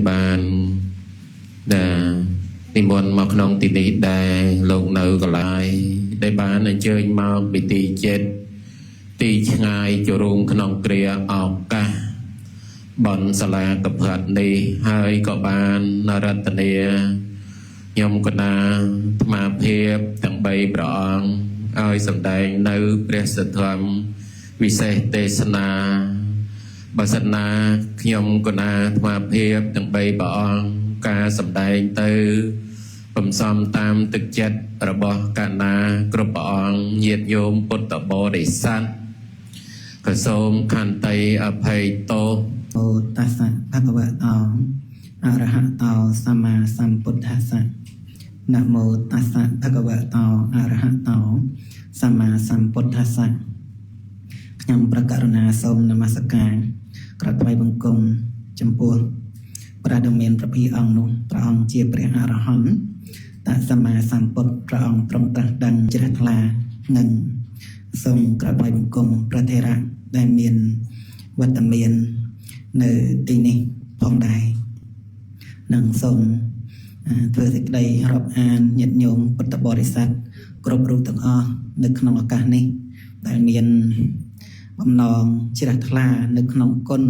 bàn đà tìm buồn mọc nông tỉ nị đà lục nữ còn lại để bán ở chơi mau bị tì chết tì ngay cho rung nông kia ọc ca bọn xa la cập hạt đi hai có bàn nà rát tà nìa nhông con nà mà phiếp tặng bay brọng ai sẵn đầy nữ bế sở thầm vì xe tê sân nà bà sân nà nhông con nà mà phiếp tặng bay brọng ca sẵn đầy tư bầm xóm tam thực chất rồi bỏ cả nà cướp brọng nhiệt nhôm bột tỏ bó để săn cả xôm khăn tay ở phây tô Ô tát sạ bhagavata arahato sama sambuddhassa. Nam mô tát sạ bhagavato arahato sama sambuddhassa. ខ្ញុំប្រកាសណាសូមនមស្ការក្រថ្វាយបង្គំចំពោះព្រះដ៏មានព្រះភិក្ខុអង្គនោះព្រះអង្គជាព្រះអរហន្តតសម្មាសម្ពុទ្ធព្រះអង្គទ្រង់ត្រាស់ដឹងជ្រះថ្លានិងសូមក្រថ្វាយបង្គំព្រះថេរៈដែលមានវត្តមាននៅទីនេះផងដែរនិងសូមធ្វើសេចក្តីរាប់អានញាតិញោមពុទ្ធបរិស័ទគ្រប់រូបទាំងអស់នៅក្នុងឱកាសនេះដែលមានបំណងជ្រះថ្លានៅក្នុងគុណ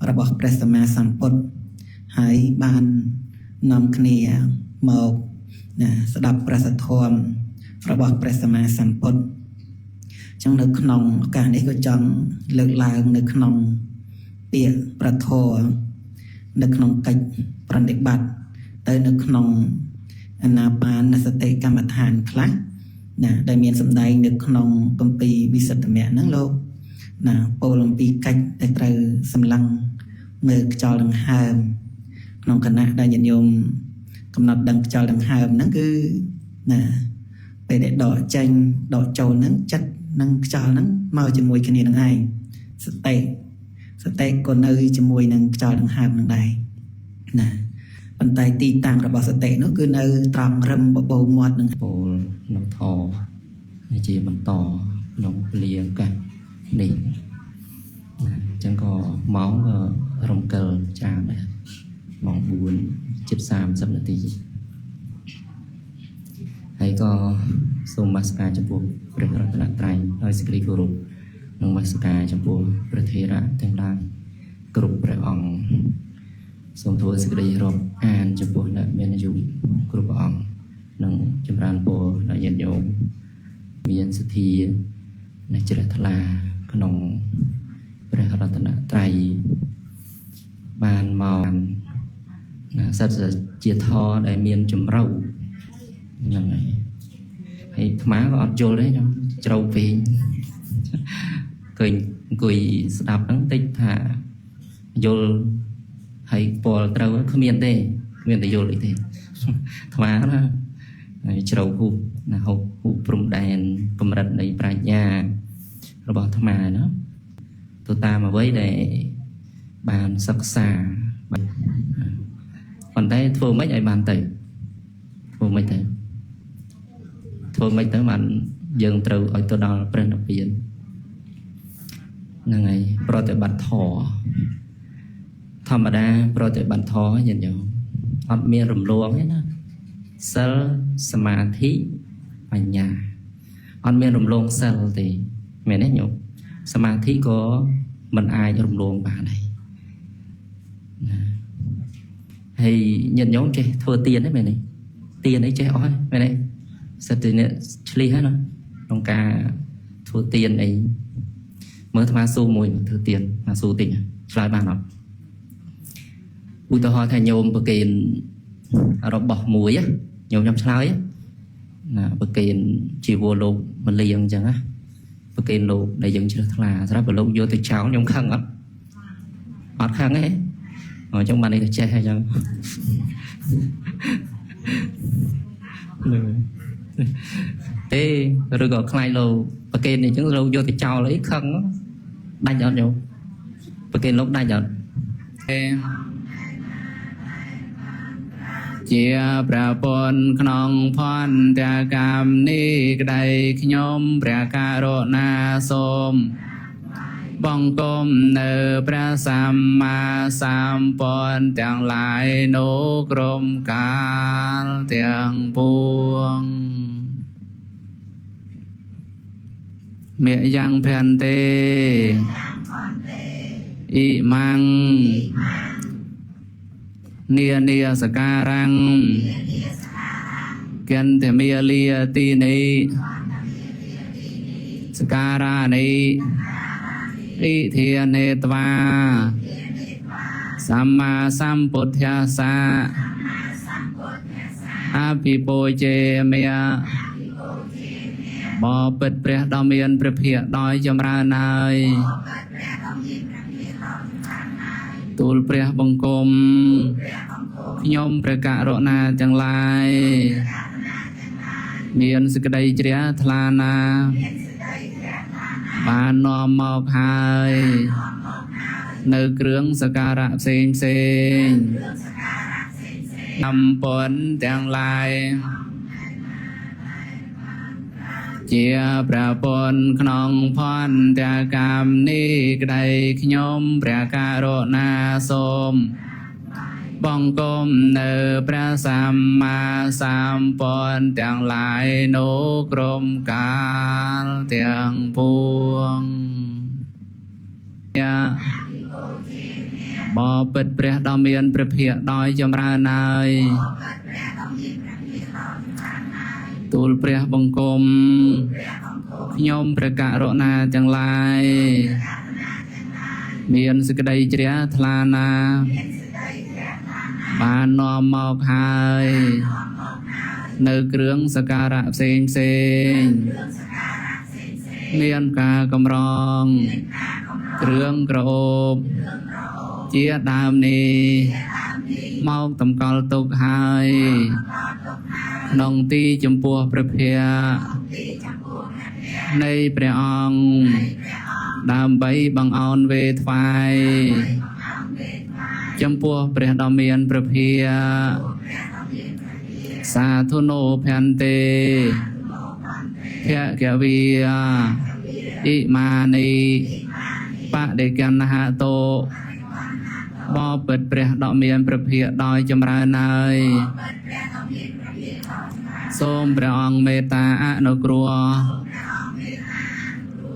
របស់ព្រះសម្មាសម្ពុទ្ធហើយបាននាំគ្នាមកស្ដាប់ព្រះសទ្ធមរបស់ព្រះសម្មាសម្ពុទ្ធចឹងនៅក្នុងឱកាសនេះក៏ចង់លើកឡើងនៅក្នុងពាក្យប្រធរនៅក្នុងកិច្ចប្រតិបត្តិទៅនៅក្នុងអានាបានសតិកម្មដ្ឋានខ្លះដែលមានសម្ដែងនៅក្នុងគម្ពីរវិសុទ្ធមគ្គហ្នឹងលោកពោលអំពីកិច្ចដែលត្រូវសម្លឹងមើលខ្យល់ដង្ហើមក្នុងគណៈដែលញាតិញោមកំណត់ដឹងខ្យល់ដង្ហើមហ្នឹងគឺពេលដែលដកចេញដកចូលហ្នឹងចិត្តនឹងខ្យល់ហ្នឹងមកជាមួយគ្នានឹងឯងសតិក៏នៅជាមួយនឹងខ្យល់ដង្ហើមនឹងដែរប៉ុន្តែទីតាំងរបស់សតិនោះគឺនៅត្រង់រឹមបបោមាត់នឹងពោលនឹងធរជាបន្តក្នុងពលាកាសនេះអញ្ចឹងក៏ម៉ោងរំកិលច្រើនដែរម៉ោង 4:30 នាទីហើយក៏សូមនមស្ការចំពោះព្រះរតនត្រ័យដោយសេចក្តីគោរពនិងនមស្ការចំពោះព្រះថេរៈទាំងឡាយគ្រប់ព្រះអង្គសូមធ្វើសេចក្តីរាប់អានចំពោះអ្នកមានអាយុគ្រប់ព្រះអង្គនិងចម្រើនពរដល់ញាតិញោមមានសទ្ធានិងជ្រះថ្លាក្នុងព្រះរតនត្រ័យបានមកសិទ្ធិជាធម៌ដែលមានចម្រៅហ្នឹងហើយអាត្មាក៏អត់យល់ដែរខ្ញុំជ្រៅពេកឃើញអង្គុយស្ដាប់ហ្នឹងតិចថាយល់ហើយពលត្រូវគ្មានទេគ្មានតែយល់អីទេអាត្មាណាហើយជ្រៅហូបហូបព្រំដែនកម្រិតនៃប្រាជ្ញារបស់អាត្មាណាទៅតាមអ្វីដែលបានសិក្សាប៉ុន្តែធ្វើម៉េចឲ្យបានទៅធ្វើម៉េចទៅបានយើងត្រូវឲ្យទៅដល់ព្រះនិព្វានហ្នឹងហើយប្រតិបត្តិធម៌ធម្មតាប្រតិបត្តិធម៌ញាតិញោមអត់មានរំលងទេណាសិលសមាធិបញ្ញាអត់មានរំលងសិលទេមែនទេញោមសមាធិក៏មិនអាចរំលងបានដែរហើយញាតិញោមចេះធ្វើទានទេមែនទេទានអីចេះអស់មែនទេសិតតែអ្នកឆ្លៀសណាក្នុងការធ្វើទានអីមើលអាត្មាស៊ូមួយធ្វើទានអាស៊ូតិចឆ្លើយបានអត់ឧទាហរណ៍ថាញោមប្រគេនរបស់មួយញោមខ្ញុំឆ្លើយប្រគេនជីវរលោកម្លៀងអញ្ចឹងណាប្រគេនលោកដែលយើងជ្រះថ្លាស្រាប់តែលោកយកទៅចោលខ្ញុំខឹងអត់ខឹងទេអញ្ចឹងបាននេះទៅចេះអញ្ចឹងទេឬក៏ខ្លាចលោកប្រគេនអញ្ចឹងលោកយកទៅចោលអីខឹង ដាច់អត់យោប្រគេនលោកដាច់អត់ជាព្រះពុនក្នុងផន្តកម្មនេះក្តីខ្ញុំព្រះករុណាសូមបង្គំនៅព្រះសម្មាសម្ពុទ្ធទាំងឡាយនោះក្រុមកាលទាំងពួងមេយ៉ាងភន្តិអ៊ីម៉ាំងនានាសការังកន្តមេលាទីនីសការៈនីអ៊ីធានេត្វាសម្មាសម្ពុទ្ធស្សៈអភិពោជេមេបបិទ្ធព្រះដ៏មានព្រះភិក្ខដោយចម្រើនហើយទូលព្រះបង្គំខ្ញុំព្រះករុណាទាំងឡាយមានសេចក្តីជ្រះថ្លាណាស់បាននាំមកហើយនៅគ្រឿងសក្ការៈផ្សេងផ្សេងអំពុនទាំងឡាយជាព្រះពុនក្នុងផន្តកម្មនេះក្តីខ្ញុំព្រះករុណាសូមបង្គំនៅព្រះសម្មាសម្ពុទ្ធទាំងឡាយនោះក្រុមកាលទាំងពួងបបិទ្ធព្រះដ៏មានព្រះភិក្ខដោយចម្រើនហើយទូលព្រះបង្គំខ្ញុំព្រះករុណាទាំងឡាយមានសេចក្តីជ្រះថ្លាណាស់បាននាំមកហើយនៅគ្រឿងសក្ការៈផ្សេងផ្សេងមានការកម្រងគ្រឿងក្រអូបជាដើមនេះមកតម្កល់ទុកហើយក្នុងទីចំពោះព្រះភ័ក្ត្រនៃព្រះអង្គដើម្បីបង្អោនវេថ្វាយចំពោះព្រះដ៏មានព្រះភិក្ខសាធុនោភន្តិភគវីអ៊ីម៉ានីបដិកណ្ហតោបបិទ្ធព្រះដ៏មានព្រះភិក្ខដោយចម្រើនហើយសូមព្រះអង្គមេត្តាអនុគ្រោះ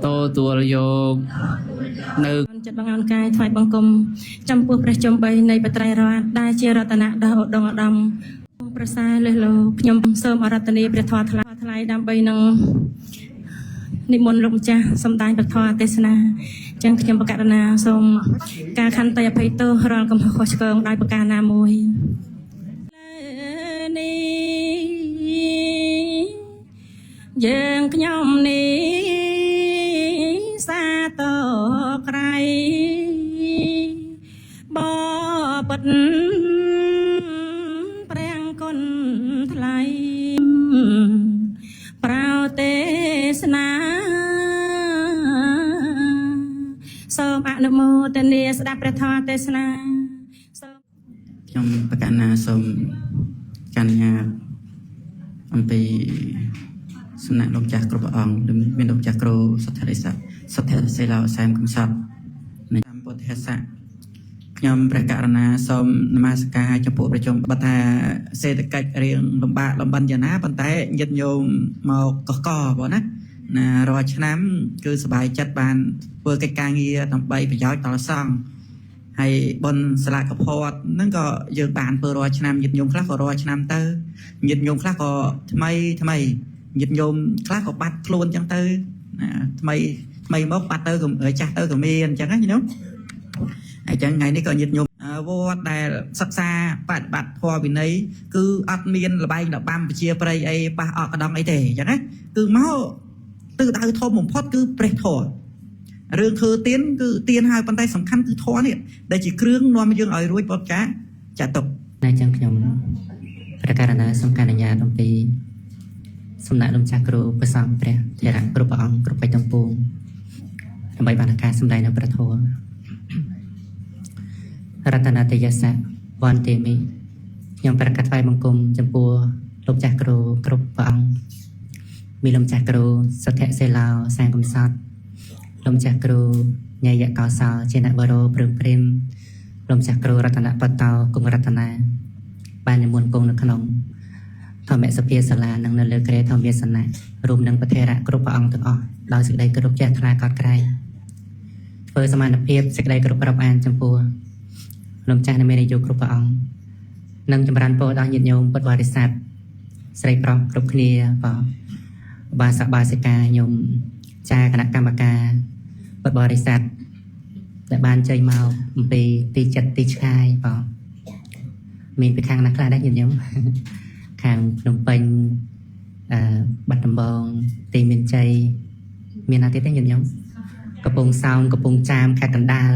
ទទួលយកនៅចិត្តបង្អោនកាយថ្វាយបង្គំចំពោះព្រះចំបីនៃបត្រៃរតន៍ដែលជារតនៈដ៏ឧត្តមឧត្តមប្រសើរលើសលោកខ្ញុំសូមអរតនីព្រះធម៌ថ្លៃដើម្បីនឹងនិមន្តលោកម្ចាស់សម្ដែងព្រះធម៌ទេសនាចឹងខ្ញុំបកករណាសូមការខន្តីអភ័យទោសរាល់កំហុសខុសឆ្គងដោយប្រការណាមួយយើងខ្ញុំនេះសាតក្រៃបបិទ្ធព្រះគុណថ្លៃប្រោទេសនាសូមអនុមោទនាស្ដាប់ព្រះធម៌ទេសនាសូមខ្ញុំបកណាសូមកញ្ញាអំពីសំណាក់លោកចាស់គ្រប់ព្រះអង្គមានលោកចាស់គ្រូសុទ្ធិរិស័កសុទ្ធិសិលាសែមកំសត់នៃតាមពុទ្ធិស័កខ្ញុំព្រះករុណាសូមនមស្ការចំពោះប្រជុំបថាសេដ្ឋកិច្ចរៀងលំបាកលំបិនយ៉ាងណាប៉ុន្តែញាតិញោមមកកកបងណារាល់ឆ្នាំគឺសប្បាយចិត្តបានធ្វើកិច្ចការងារដើម្បីប្រយោជន៍ដល់សង្ឃហើយបុណ្យសាលាកផតហ្នឹងក៏យើងបានធ្វើរាល់ឆ្នាំញាតិញោមខ្លះក៏រាល់ឆ្នាំទៅញាតិញោមខ្លះក៏ថ្មីញាតិញោមខ្លះក៏បាត់ខ្លួនអញ្ចឹងទៅថ្មីមកបាត់ទៅក៏ចាស់ទៅក៏មានអញ្ចឹងណាញោមអញ្ចឹងថ្ងៃនេះក៏ញាតិញោមវត្តដែលសិក្សាបប្រតិបត្តិធម៌វិន័យគឺអត់មានលបែងលបាំប្រជាប្រិយអីប៉ះអកដងអីទេអញ្ចឹងណាគឺមកទិសដៅធំបំផុតគឺព្រះធម៌រឿងធ្វើទៀនគឺទៀនហើយប៉ុន្តែសំខាន់គឺធម៌នេះដែលជាគ្រឿងនាំយើងឲ្យរួចបបចាតុកតែអញ្ចឹងខ្ញុំព្រះករណាសំខាន់អញ្ញាតអំពីសំណាក់លោកចាស់គ្រូប្រសងព្រះធរៈគ្រប់ព្រះអង្គគ្រប់បិទាំងពួង ដើម្បីបានការសម្ដែងនៅព្រះធម៌រតនតយសៈវន្តិមិខ្ញុំប្រកាសថ្វាយបង្គំចំពោះលោកចាស់គ្រូគ្រប់ព្រះអង្គមានលោកចាស់គ្រូសុធសេឡោសាងកំសត់លោកចាស់គ្រូញយកោសលជាអ្នកបរោព្រមព្រៀមលោកចាស់គ្រូរតនបតោគង់រតនាបាននិមន្តគង់នៅក្នុងធម្មសភាសាលានិងនៅលើក្រែធម្មវាសនៈរួមនឹងប្រធេរៈគ្រប់ព្រះអង្គទាំងអស់ដោយសេចក្តីគោរពជ្រះថ្លាកោតក្រែងធ្វើសមានភាពសេចក្តីគោរពរាប់អានចំពោះលោកចាស់នៃមេនាយកគ្រប់ព្រះអង្គនិងចម្រើនពរដល់ញាតិញោមពុទ្ធបរិស័ទស្រីប្រុសគ្រប់គ្នាបងបាសបាសិកាញោមចាគណៈកម្មការពុទ្ធបរិស័ទដែលបានចេញមកអំពីទីចិត្តទីឆ្ងាយបងមានពីខាងណាខ្លះដែរញាតិញោមខាងភ្នំពេញបាត់ដំបងទីមានជ័យមានណាទៀតទេញាតិញោមកំពង់សោមកំពង់ចាមខេត្តកណ្ដាល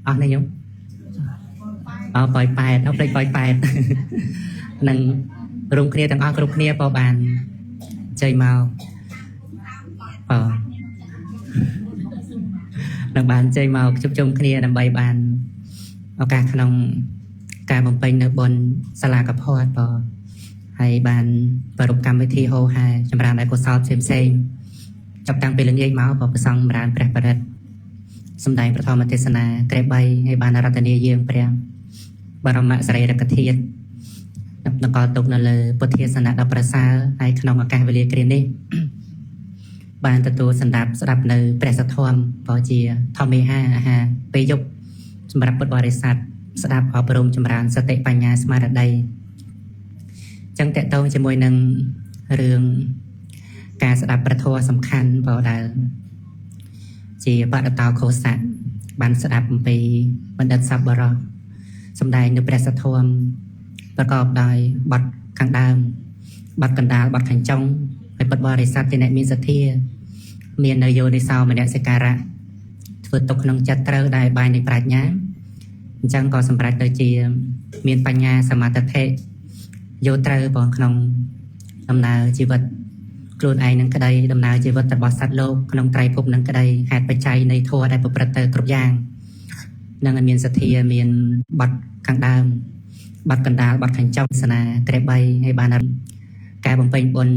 អស់ណាញោមប៉ោយប៉ែតអត់ភ្លេចប៉ោយប៉ែតនឹងរួមគ្នាទាំងអស់គ្រប់គ្នាក៏បានចេញមកនឹងបានចេញមកជួបជុំគ្នាដើម្បីបានឱកាសក្នុងការបំពេញនៅបុណ្យសាលាកផាត់ហើយបានប្រារព្ធកម្មវិធីហោហែចម្រើនឯកុសលផ្សេងៗចាប់តាំងពីល្ងាចមកក៏ប្រសង់ចម្រើនព្រះបរិត្តសម្ដែងប្រធមទេសនាក្រែ3ហើយបានរតនាយាងព្រះបរមសរីរកធាតុនគរទុកនៅលើពុទ្ធាសនៈដ៏ប្រសើរហើយក្នុងឱកាសវេលាគ្រានេះបានទទួលស្ដាប់នៅព្រះសទ្ធម្មក៏ជាធម្មេហាអាហារពេលយប់សម្រាប់ពុទ្ធបរិស័ទស្ដាប់អប់រំចម្រើនសតិបញ្ញាស្មារតីចឹងតកតងជាមួយនឹងរឿងការស្ដាប់ព្រះធម៌សំខាន់បើដែលជាបដតោខោសៈបានស្ដាប់អំពីបណ្ឌិតសប្បុរសសម្ដែងនៅព្រះសទ្ធម្មប្រកបដោយបទខាងដើមបទកណ្ដាលបទខាងចុងហើយពុទ្ធបរិស័ទជាអ្នកមានសទ្ធាមាននៅយោនិសោមនសិការៈធ្វើទុកក្នុងចិត្តត្រូវដែលបាយនៃប្រាជ្ញាអញ្ចឹងក៏សម្រេចទៅជាមានបញ្ញាសមាធិយកត្រូវបងក្នុងដំណើរជីវិតខ្លួនឯងនឹងក្តីដំណើរជីវិតរបស់សត្វលោកក្នុងត្រៃភពនឹងក្តីហេតុបច្ច័យនៃធម៌ដែលប្រព្រឹត្តទៅគ្រប់យ៉ាងនឹងមានសទ្ធាមានបទខាងដើមបទកណ្ដាលបទខាងចុងសាសនាត្រេ3ហើយបានការបំពេញបុណ្យ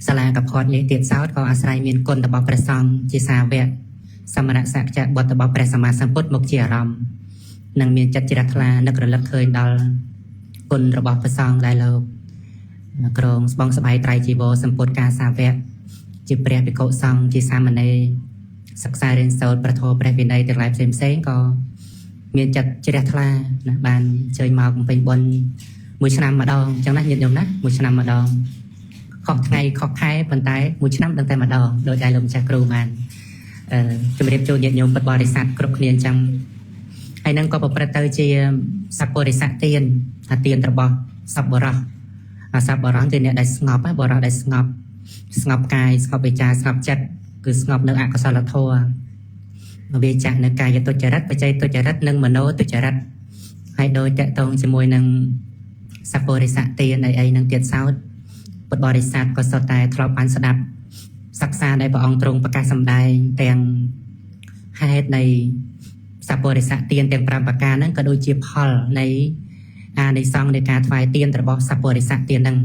សាលាកផាត់នេះទៀតសោតក៏អាស្រ័យមានគុណរបស់ព្រះសង្ឃជាសាវកសមណសក្យបុត្ររបស់ព្រះសម្មាសម្ពុទ្ធមកជាអារម្មណ៍និងមានចិត្តជ្រះថ្លានឹករលឹកឃើញដល់គុណរបស់ព្រះសង្ឃដែលលោកក្រងស្បង់ស្បៃត្រៃជីវរសម្ពុទ្ធការសាវកជាព្រះភិក្ខុសង្ឃជាសាមណេរសិក្សារៀនសូត្រព្រះធម៌ព្រះវិន័យទាំងឡាយផ្សេងក៏មានចិត្តជ្រះថ្លាណាបានជើញមកបំពេញបុណ្យមួយឆ្នាំម្ដងអញ្ចឹងណាញាតិញោមណាមួយឆ្នាំម្ដងខុសថ្ងៃខុសខែប៉ុន្តែមួយឆ្នាំដល់តែម្ដងដោយដែលលោកម្ចាស់គ្រូបានជម្រាបជូនញាតិញោមពុទ្ធបរិស័ទគ្រប់គ្នាអញ្ចឹងហើយនឹងក៏ប្រព្រឹត្តទៅជាសព្វបរិស័ទទានអាទានរបស់សព្វបរោះអាសព្វបរោះគឺអ្នកដែលស្ងប់បរោះដែលស្ងប់កាយស្ងប់វិចារស្ងប់ចិត្តគឺស្ងប់នៅអកុសលធម៌វាចាក់នៅកាយទុច្ចរិតបច្ច័យទុច្ចរិតនិងមโนទុច្ចរិតហើយដោយតកតងជាមួយនឹងសព្វបរិស័ទទានអីនឹងទៀតសោតពុទ្ធបរិស័ទក៏សុទ្ធតែធ្លាប់បានស្ដាប់សិក្សាដែលព្រះអង្គទ្រង់ប្រកាសសម្ដែងទាំងហេតុនៃសព្វបរិស័ទទានទាំង5ប្រការហ្នឹងក៏ដូចជាផលនៃអានិសង្ឃនៃការថ្វាយទានរបស់សព្វបរិស័ទទានហ្នឹង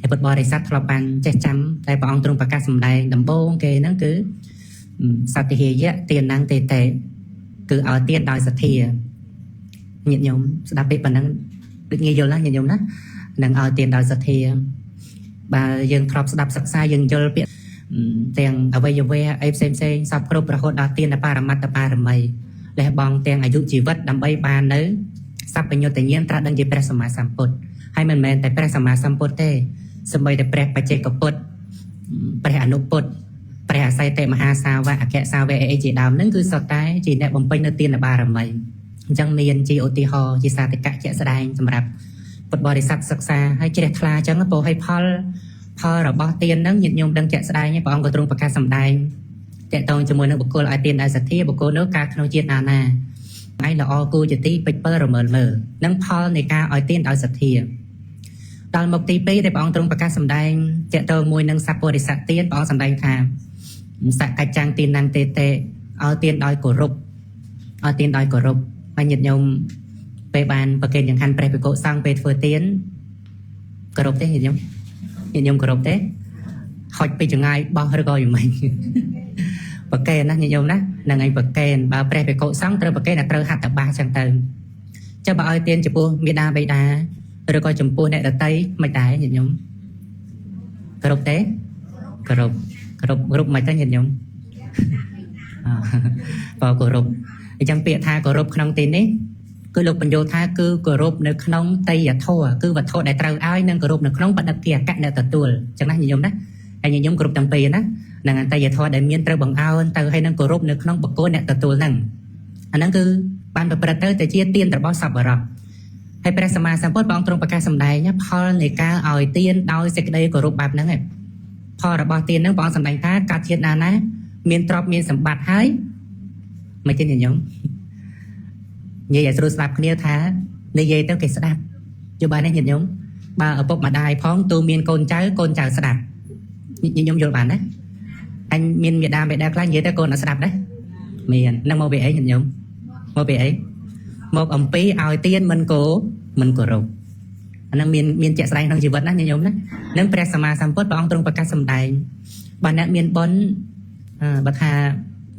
ហើយពុទ្ធបរិស័ទធ្លាប់បានចេះចាំតែព្រះអង្គទ្រង់ប្រកាសសម្ដែងដំបូងគេហ្នឹងគឺសតិហេយៈទានហ្នឹងទេគឺឲ្យទានដោយសទ្ធាញាតិញោមស្ដាប់ពីប៉ុណ្ណឹងដូចងាយយល់ណាញាតិញោមណានឹងឲ្យទានដោយសទ្ធាបើយើងធ្លាប់ស្ដាប់សិក្សាយើងយល់ពាក្យទាំងអវយវៈអីផ្សេងសពគ្រប់រហូតដល់ទានបរមត្តបារមីលះបង់ទាំងអាយុជីវិតដើម្បីបាននៅសัพពញ្ញុតញ្ញាណត្រាស់ដឹងជាព្រះសម្មាសម្ពុទ្ធហើយមិនមែនតែព្រះសម្មាសម្ពុទ្ធទេសូម្បីតែព្រះបច្ចេកពុទ្ធព្រះអនុពុទ្ធព្រះអស័យតេមហាសាវកអគ្គសាវកអីជាដើមហ្នឹងគឺសុទ្ធតែជាអ្នកបំពេញនៅទានបារមីអញ្ចឹងមានជាឧទាហរណ៍ជាសាធិកៈជាក់ស្ដែងសម្រាប់ពុទ្ធបរិស័ទសិក្សាហើយជ្រះថ្លាអញ្ចឹងពោលឲ្យផលរបស់ទានហ្នឹងញាតិញោមដឹងជាក់ស្ដែងព្រះអង្គក៏ទ្រង់ប្រកាសសម្ដែងតកតងជាមួយនឹងបុគ្គលឲ្យទានដោយសទ្ធាបុគ្គលនោះកើតក្នុងជាតិណាឯងល្អគួរជាទីពេចពើរមើលមើលនឹងផលនៃការឲ្យទានដោយសទ្ធាដល់មុខទី2ដែលព្រះអង្គទ្រង់ប្រកាសសម្ដែងតកតងមួយនឹងសព្វបរិស័ទទានព្រះអង្គសម្ដែងថាសកច្ចាំងទានណាំងទេ ឲ្យទានដោយគោរពឲ្យទានដោយគោរពហើយញាតិញោមពេលបានប្រគេនចង្ហាន់ព្រះភិក្ខុសង្ឃពេលធ្វើទានគោរពទេញាតិញោមគោរពទេហុចពីចង្ងាយបោះឬក៏យ៉ាងម៉េចប្រគេនណាញាតិញោមណានឹងឯងប្រគេនបើព្រះភិក្ខុសង្ឃត្រូវប្រគេនត្រូវហត្ថបាសចឹងទៅចុះបើឲ្យទានចំពោះមេដាបិតាឬក៏ចំពោះអ្នកដតីមិនដែរញាតិញោមគោរពទេគោរពមិនទេញាតិញោមបើគោរពអញ្ចឹងពាក្យថាគោរពក្នុងទីនេះគឺលោកបញ្យល់ថាគឺគោរពនៅក្នុងតៃយធម៌គឺវត្ថុដែលត្រូវឲ្យនិងគោរពនៅក្នុងបដិគិអកៈអ្នកទទួលអញ្ចឹងណាញាតិញោមណាហើយញាតិញោមគោរពទាំងពីរណានឹងតៃយធម៌ដែលមានត្រូវបង្អោនទៅហើយនឹងគោរពនៅក្នុងបុគ្គលអ្នកទទួលហ្នឹងអាហ្នឹងគឺបានប្រព្រឹត្តទៅជាទានរបស់សប្បុរសហើយព្រះសម្មាសម្ពុទ្ធព្រះអង្គទ្រង់ប្រកាសសម្ដែងផលនៃការឲ្យទានដោយសេចក្តីគោរពបែបហ្នឹងឯងផលរបស់ទានហ្នឹងព្រះអង្គសម្ដែងថាកើតជាតិណាមានទ្រព្យមានសម្បត្តិហើយមិនទេញាតិញោមនិយាយឲ្យស្រួលស្ដាប់គ្នាថានិយាយទៅគេស្ដាប់យល់បានទេញាតិញោមបើឪពុកម្ដាយផងទូមានកូនចៅស្ដាប់ញាតិញោមយល់បានណាអញមានមេដាបេដាខ្លះនិយាយទៅកូនអត់ស្ដាប់ដែរមាននឹងមកពីអីញាតិញោមមកពីអីមកអំពីឲ្យទានមិនគោរពអានឹងមានជាក់ស្ដែងក្នុងជីវិតណាញាតិញោមណានឹងព្រះសម្មាសម្ពុទ្ធព្រះអង្គទ្រង់ប្រកាសសម្ដែងបើអ្នកមានបុណ្យបើថា